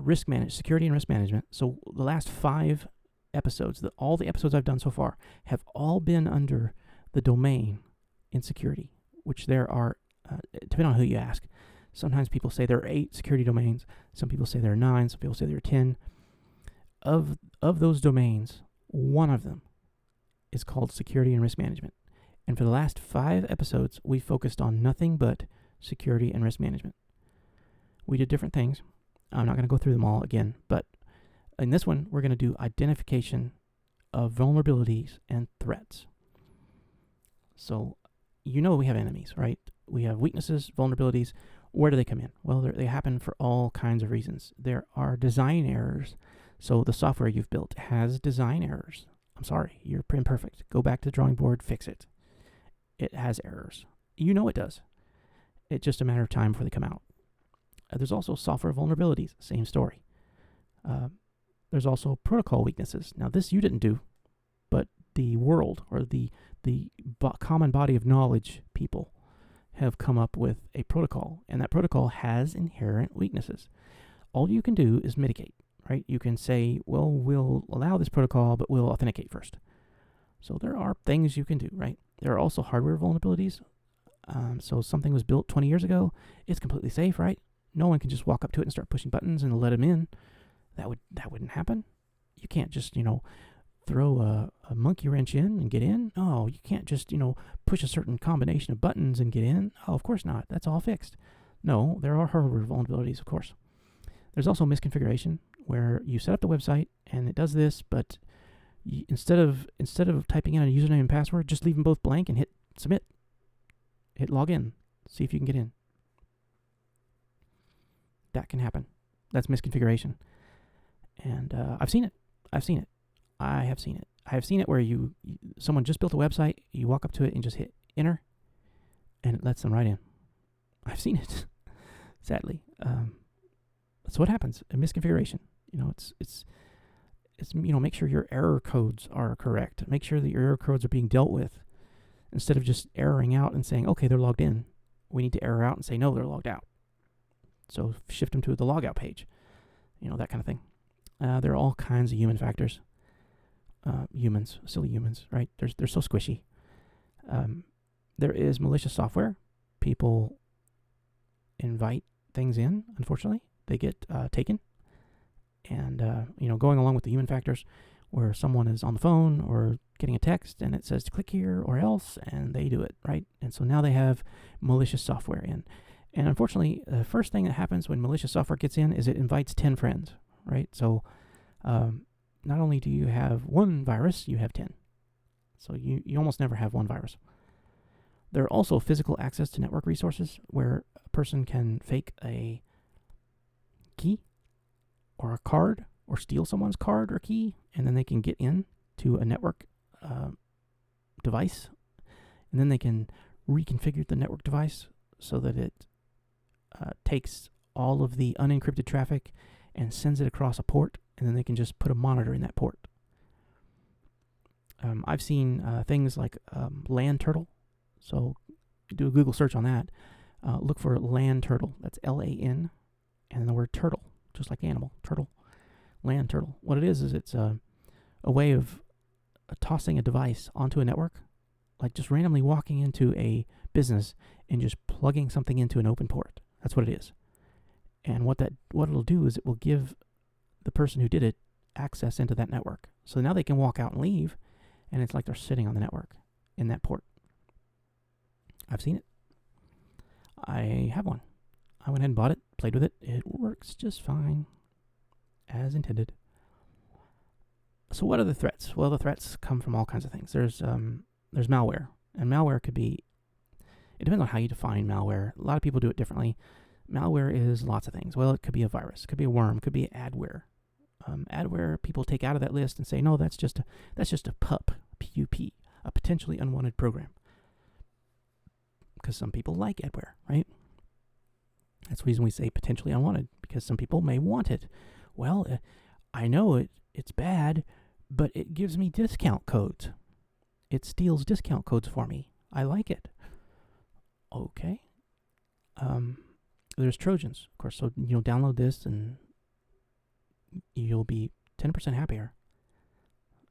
security and risk management. So the last 5 episodes, all the episodes I've done so far, have all been under the domain in security, which there are, depending on who you ask. Sometimes people say there are 8 security domains. Some people say there are 9. Some people say there are 10. Of those domains, one of them is called security and risk management. And for the last 5 episodes, we focused on nothing but security and risk management. We did different things. I'm not going to go through them all again, but in this one, we're going to do identification of vulnerabilities and threats. So, we have enemies, right? We have weaknesses, vulnerabilities. Where do they come in? Well, they happen for all kinds of reasons. There are design errors. So the software you've built has design errors. I'm sorry, you're imperfect. Go back to the drawing board, fix it. It has errors. It does. It's just a matter of time before they come out. There's also software vulnerabilities, same story. There's also protocol weaknesses. Now, this you didn't do, but the world, or the common body of knowledge people, have come up with a protocol, and that protocol has inherent weaknesses. All you can do is mitigate, right? You can say, well, we'll allow this protocol, but we'll authenticate first. So there are things you can do, right? There are also hardware vulnerabilities. So something was built 20 years ago. It's completely safe, right? No one can just walk up to it and start pushing buttons and let them in. That wouldn't happen. You can't just, throw a monkey wrench in and get in. Oh, you can't just, push a certain combination of buttons and get in. Oh, of course not. That's all fixed. No, there are hardware vulnerabilities, of course. There's also misconfiguration, where you set up the website and it does this, but instead of typing in a username and password, just leave them both blank and hit submit. Hit login. See if you can get in. That can happen. That's misconfiguration. And I've seen it. I have seen it where someone just built a website, you walk up to it and just hit enter, and it lets them right in. I've seen it, sadly. That's what happens. A misconfiguration. It's make sure your error codes are correct. Make sure that your error codes are being dealt with, instead of just erroring out and saying, okay, they're logged in. We need to error out and say, no, they're logged out. So shift them to the logout page. That kind of thing. There are all kinds of human factors. Silly humans, right? They're so squishy. There is malicious software. People invite things in, unfortunately. They get taken. And, going along with the human factors, where someone is on the phone or getting a text and it says to click here or else, and they do it, right? And so now they have malicious software in. And unfortunately, the first thing that happens when malicious software gets in is it invites 10 friends, right? So not only do you have one virus, you have 10. So you almost never have one virus. There are also physical access to network resources, where a person can fake a key or a card or steal someone's card or key, and then they can get in to a network device, and then they can reconfigure the network device so that it takes all of the unencrypted traffic and sends it across a port, and then they can just put a monitor in that port. I've seen things like land turtle. So do a Google search on that. Look for land turtle. That's LAN, and the word turtle, just like animal, turtle, land turtle. What it is it's a way of tossing a device onto a network, like just randomly walking into a business and just plugging something into an open port. That's what it is. And what it'll do is it will give the person who did it access into that network. So now they can walk out and leave, and it's like they're sitting on the network in that port. I've seen it. I have one. I went ahead and bought it, played with it. It works just fine, as intended. So what are the threats? Well, the threats come from all kinds of things. There's malware, and malware could be, it depends on how you define malware. A lot of people do it differently. Malware is lots of things. Well, it could be a virus, could be a worm, could be adware. Adware people take out of that list and say, no, that's just a PUP, P-U-P, a potentially unwanted program. Because some people like adware, right? That's the reason we say potentially unwanted, because some people may want it. Well, I know it's bad, but it gives me discount codes. It steals discount codes for me. I like it. Okay. There's Trojans, of course. So, download this and you'll be 10% happier.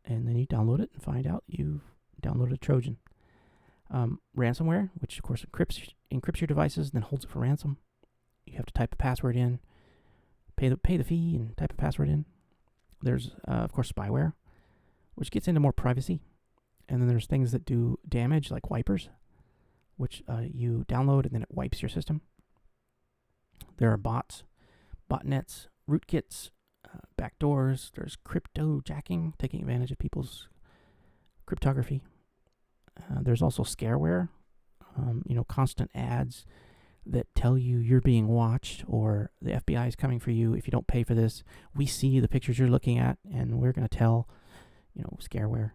And then you download it and find out you've downloaded a Trojan. Ransomware, which of course encrypts your devices and then holds it for ransom. You have to type a password in, pay the fee and type a password in. There's, of course, spyware, which gets into more privacy. And then there's things that do damage, like wipers, which you download and then it wipes your system. There are bots, botnets, rootkits, backdoors. There's crypto jacking, taking advantage of people's cryptography. There's also scareware, constant ads that tell you you're being watched or the FBI is coming for you. If you don't pay for this, we see the pictures you're looking at and we're going to tell, scareware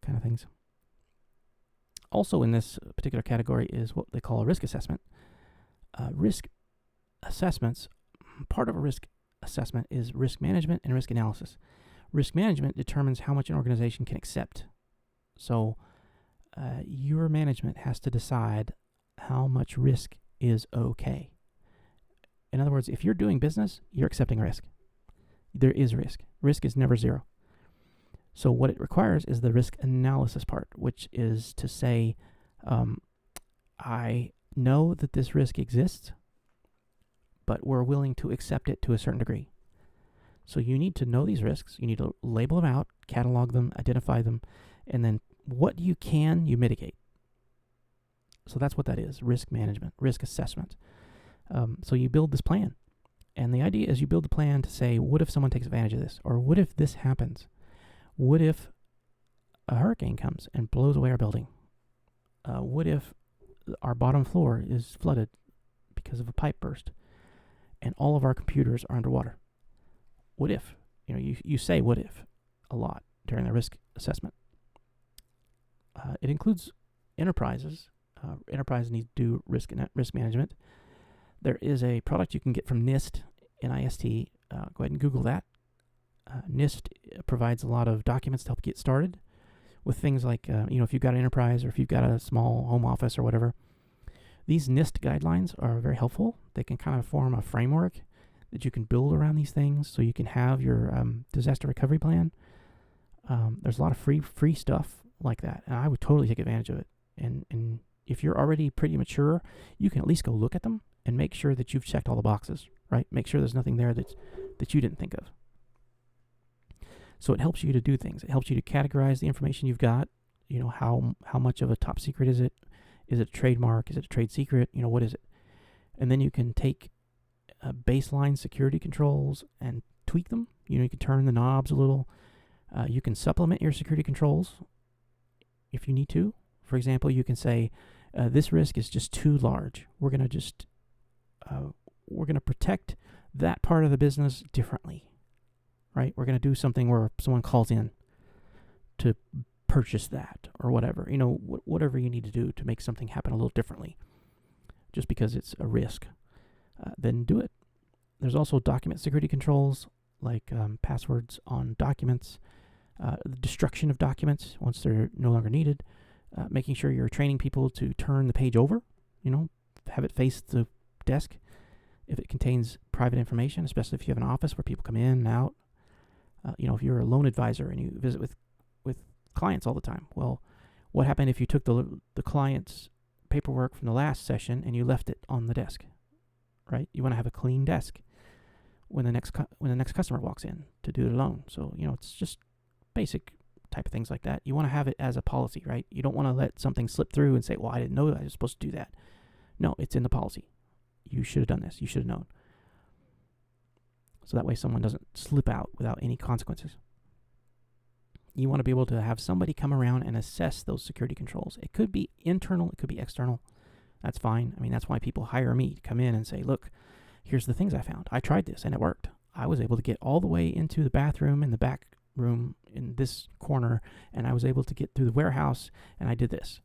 kind of things. Also in this particular category is what they call a risk assessment. Risk assessments, part of a risk assessment is risk management and risk analysis. Risk management determines how much an organization can accept. So your management has to decide how much risk is okay. In other words, if you're doing business, you're accepting risk. There is risk. Risk is never zero. So what it requires is the risk analysis part, which is to say, I know that this risk exists, but we're willing to accept it to a certain degree. So you need to know these risks. You need to label them out, catalog them, identify them, and then what you can, you mitigate. So that's what that is, risk management, risk assessment. So you build this plan. And the idea is you build the plan to say, what if someone takes advantage of this? Or what if this happens? What if a hurricane comes and blows away our building? What if our bottom floor is flooded because of a pipe burst and all of our computers are underwater? What if? You say what if a lot during the risk assessment. It includes enterprises. Enterprises need to do risk management. There is a product you can get from NIST, N-I-S-T. Go ahead and Google that. NIST provides a lot of documents to help get started with things like, if you've got an enterprise or if you've got a small home office or whatever. These NIST guidelines are very helpful. They can kind of form a framework that you can build around these things so you can have your disaster recovery plan. There's a lot of free stuff like that, and I would totally take advantage of it. And if you're already pretty mature, you can at least go look at them and make sure that you've checked all the boxes, right? Make sure there's nothing there that you didn't think of. So it helps you to do things. It helps you to categorize the information you've got. How much of a top secret is it? Is it a trademark? Is it a trade secret? What is it? And then you can take baseline security controls and tweak them. You can turn the knobs a little. You can supplement your security controls if you need to. For example, you can say, this risk is just too large. We're going to protect that part of the business differently. right? We're going to do something where someone calls in to purchase that or whatever. Whatever you need to do to make something happen a little differently, just because it's a risk, then do it. There's also document security controls, like passwords on documents, the destruction of documents once they're no longer needed, making sure you're training people to turn the page over, have it face the desk if it contains private information, especially if you have an office where people come in and out. If you're a loan advisor and you visit with clients all the time, well, what happened if you took the client's paperwork from the last session and you left it on the desk, right? You want to have a clean desk when the next customer walks in to do the loan. So, it's just basic type of things like that. You want to have it as a policy, right? You don't want to let something slip through and say, well, I didn't know I was supposed to do that. No, it's in the policy. You should have done this. You should have known. So that way someone doesn't slip out without any consequences. You want to be able to have somebody come around and assess those security controls. It could be internal. It could be external. That's fine. That's why people hire me to come in and say, look, here's the things I found. I tried this and it worked. I was able to get all the way into the bathroom in the back room in this corner, and I was able to get through the warehouse, and I did this.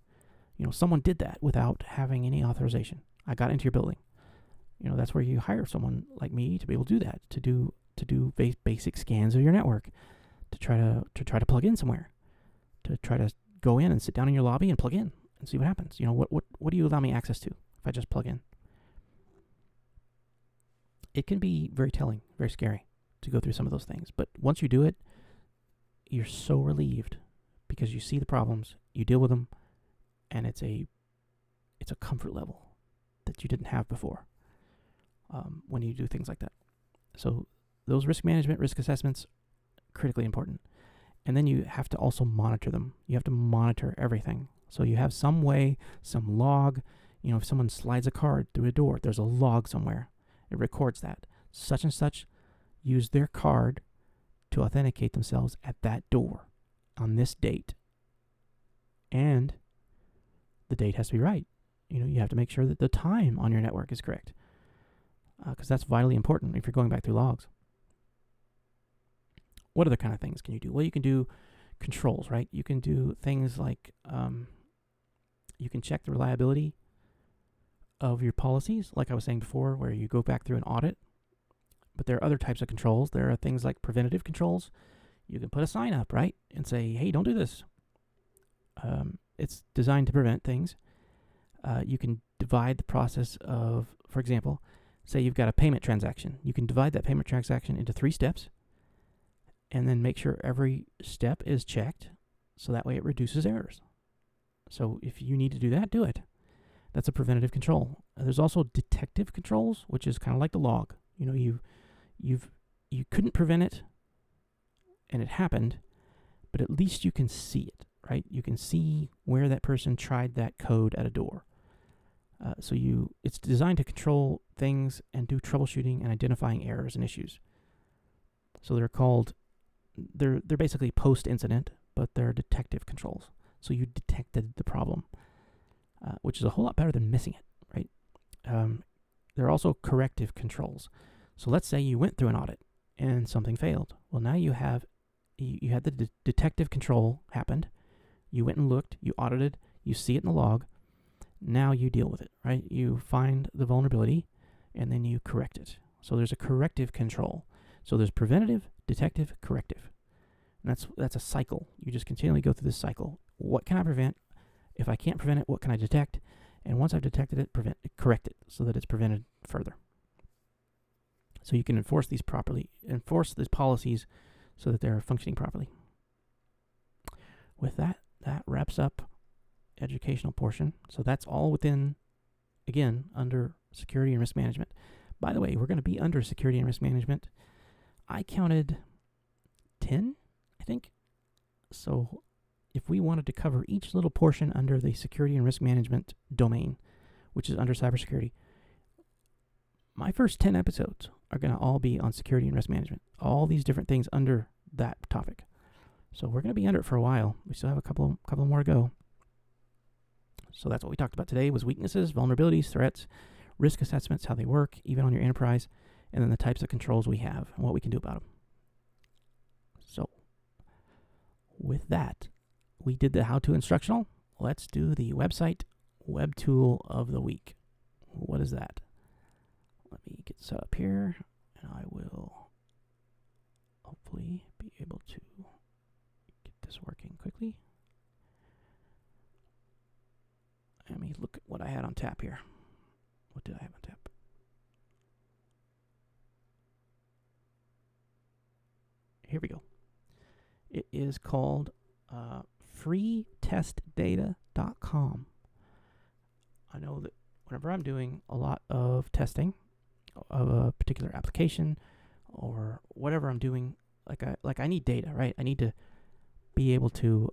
Someone did that without having any authorization. I got into your building. That's where you hire someone like me to be able to do that, to do basic scans of your network, to try to plug in somewhere, to try to go in and sit down in your lobby and plug in and see what happens. What do you allow me access to if I just plug in? It can be very telling, very scary to go through some of those things. But once you do it, you're so relieved because you see the problems, you deal with them, and it's a comfort level that you didn't have before when you do things like that. So those risk management, risk assessments, critically important. And then you have to also monitor them. You have to monitor everything. So you have some way, some log. If someone slides a card through a door, there's a log somewhere. It records that. Such and such used their card to authenticate themselves at that door on this date. And the date has to be right. You have to make sure that the time on your network is correct, because that's vitally important if you're going back through logs. What other kind of things can you do? Well, you can do controls, right? You can do things like you can check the reliability of your policies, like I was saying before, where you go back through an audit. But there are other types of controls. There are things like preventative controls. You can put a sign up, right, and say, hey, don't do this. It's designed to prevent things. You can divide the process of, for example, say you've got a payment transaction. You can divide that payment transaction into 3 steps and then make sure every step is checked so that way it reduces errors. So if you need to do that, do it. That's a preventative control. There's also detective controls, which is kind of like the log. You couldn't prevent it and it happened, but at least you can see it, right? You can see where that person tried that code at a door. It's designed to control things and do troubleshooting and identifying errors and issues. So they're basically post-incident, but they're detective controls. So you detected the problem, which is a whole lot better than missing it, right? There are also corrective controls. So let's say you went through an audit and something failed. Well, now you had the detective control happened. You went and looked, you audited, you see it in the log. Now you deal with it, right? You find the vulnerability and then you correct it. So there's a corrective control. So there's preventative, detective, corrective. And that's a cycle. You just continually go through this cycle. What can I prevent? If I can't prevent it, what can I detect? And once I've detected it, correct it so that it's prevented further. So you can enforce these policies so that they're functioning properly. With that wraps up educational portion. So that's all within, again, under security and risk management. By the way, we're going to be under security and risk management. I counted 10, I think. So if we wanted to cover each little portion under the security and risk management domain, which is under cybersecurity, my first 10 episodes are going to all be on security and risk management. All these different things under that topic. So we're going to be under it for a while. We still have a couple more to go. So that's what we talked about today was weaknesses, vulnerabilities, threats, risk assessments, how they work, even on your enterprise, and then the types of controls we have and what we can do about them. with that, we did the how-to instructional. Let's do the website web tool of the week. What is that? Let me get set up here, and I will hopefully be able to get this working quickly. Let me look at what I had on tap here. What did I have on tap? Here we go. It is called freetestdata.com. I know that whenever I'm doing a lot of testing of a particular application or whatever I'm doing, like I need data, right? I need to be able to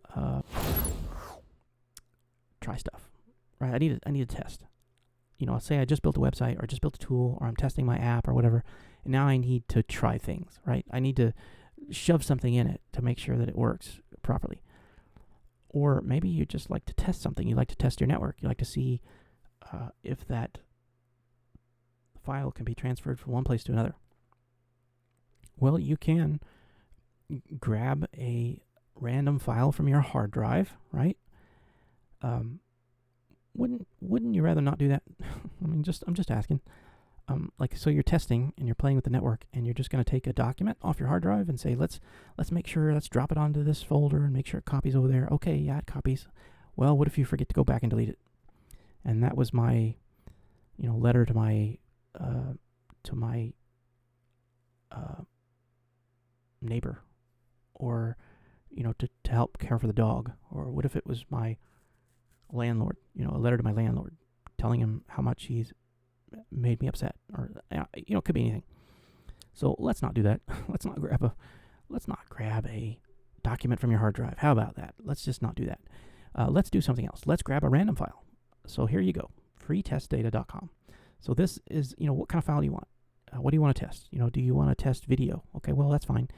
try stuff, right? I need to test. You know, say I just built a website or just built a tool or I'm testing my app or whatever, and now I need to try things, right? I need to shove something in it to make sure that it works properly. Or maybe you just like to test something. You like to test your network. You like to see if that file can be transferred from one place to another. Well, you can grab a random file from your hard drive, right? Wouldn't you rather not do that? I mean, I'm just asking. So you're testing and you're playing with the network, and you're just going to take a document off your hard drive and say, let's make sure, let's drop it onto this folder and make sure it copies over there. Okay, yeah, it copies. Well, what if you forget to go back and delete it? And that was my, letter to my neighbor, or to help care for the dog. Or what if it was my landlord? A letter to my landlord telling him how much he's made me upset, or it could be anything. So let's not do that. Let's not grab a document from your hard drive. How about that? Let's just not do that. Let's do something else. Let's grab a random file. So here you go, freetestdata.com. So this is, what kind of file do you want? What do you want to test? Do you want to test video? Okay, well, that's fine.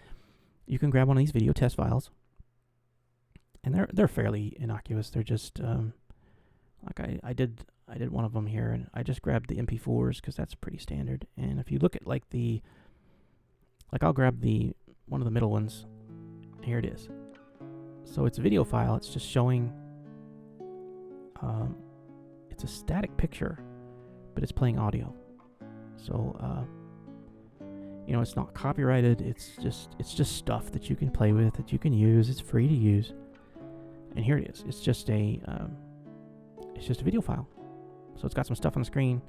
You can grab one of these video test files, and they're fairly innocuous. They're just I did one of them here, and I just grabbed the MP4s because that's pretty standard. And if you look at I'll grab one of the middle ones. Here it is. So it's a video file. It's just showing. It's a static picture, but it's playing audio. So it's not copyrighted. It's just stuff that you can play with, that you can use. It's free to use. And here it is. It's just a video file. So it's got some stuff on the screen.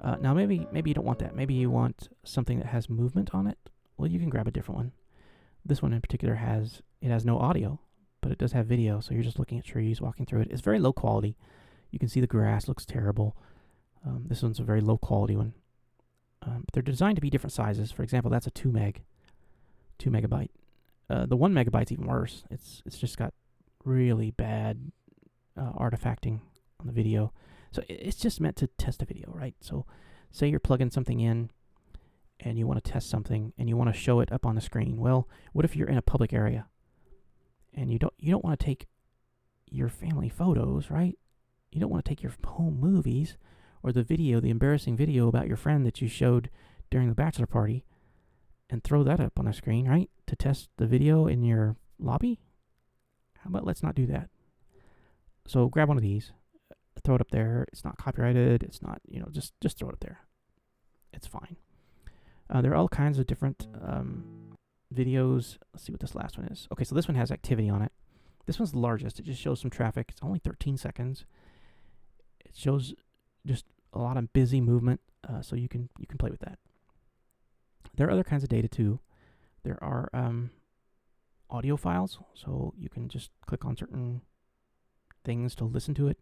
Now maybe you don't want that. Maybe you want something that has movement on it. Well, you can grab a different one. This one in particular has no audio, but it does have video. So you're just looking at trees, walking through it. It's very low quality. You can see the grass looks terrible. This one's a very low quality one. But they're designed to be different sizes. For example, that's a 2 megabyte. The 1 megabyte's even worse. It's just got really bad artifacting on the video. So it's just meant to test a video, right? So say you're plugging something in and you want to test something and you want to show it up on the screen. Well, what if you're in a public area and you don't want to take your family photos, right? You don't want to take your home movies or the embarrassing video about your friend that you showed during the bachelor party and throw that up on the screen, right? To test the video in your lobby? How about let's not do that? So grab one of these, throw it up there. It's not copyrighted. It's not, just throw it up there. It's fine. There are all kinds of different videos. Let's see what this last one is. Okay, so this one has activity on it. This one's the largest. It just shows some traffic. It's only 13 seconds. It shows just a lot of busy movement, so you can play with that. There are other kinds of data too. There are audio files, so you can just click on certain things to listen to it.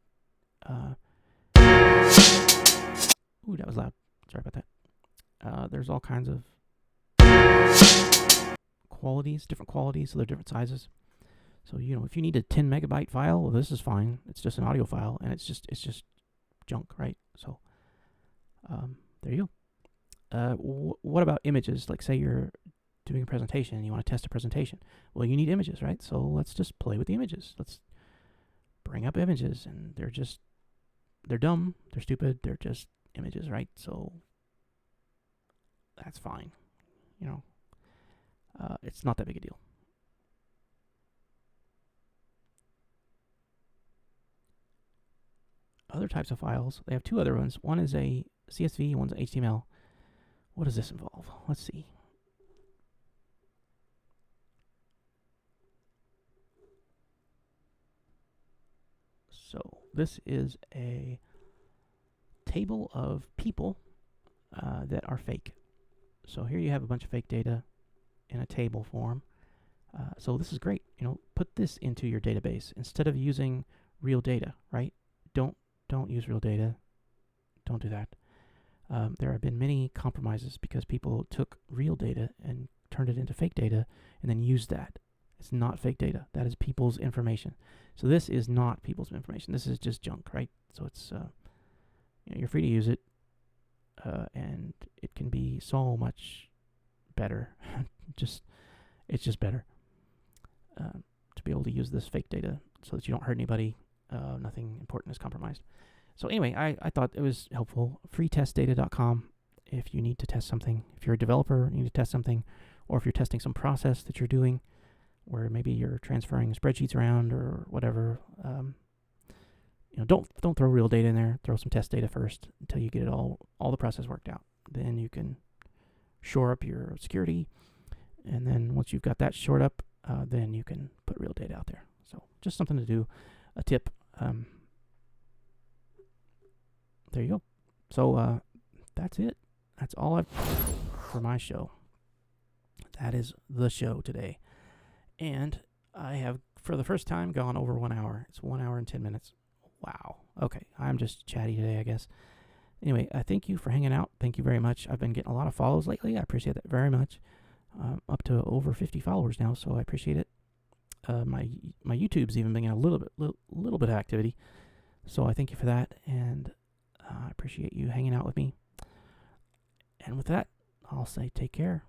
Ooh, that was loud. Sorry about that. There's all kinds of qualities, different qualities, so they're different sizes. So, if you need a 10 megabyte file, well, this is fine. It's just an audio file, and it's just junk, right? So, there you go. What about images? Like, say you're doing a presentation and you want to test a presentation. Well, you need images, right? So let's just play with the images. Let's bring up images, and they're dumb, they're stupid, they're just images, right? So that's fine. It's not that big a deal. other types of files. They have two other ones. One is a CSV, one's HTML. What does this involve? Let's see. So this is a table of people that are fake. So here you have a bunch of fake data in a table form. So this is great. Put this into your database instead of using real data, right? Don't use real data. Don't do that. There have been many compromises because people took real data and turned it into fake data and then used that. It's not fake data. That is people's information. So this is not people's information. This is just junk, right? So it's you're free to use it, and it can be so much better. It's just better to be able to use this fake data so that you don't hurt anybody. Nothing important is compromised. So anyway, I thought it was helpful. freetestdata.com if you need to test something. If you're a developer, you need to test something, or if you're testing some process that you're doing, where maybe you're transferring spreadsheets around or whatever. Don't throw real data in there. Throw some test data first until you get it all the process worked out. Then you can shore up your security, and then once you've got that shored up, then you can put real data out there. So just something to do, a tip. There you go. So that's it. That's all I've for my show. That is the show today. And I have, for the first time, gone over 1 hour. It's 1 hour and 10 minutes. Wow. Okay, I'm just chatty today, I guess. Anyway, I thank you for hanging out. Thank you very much. I've been getting a lot of follows lately. I appreciate that very much. Up to over 50 followers now, so I appreciate it. My YouTube's even been getting a little bit of activity, so I thank you for that, and I appreciate you hanging out with me. And with that, I'll say take care.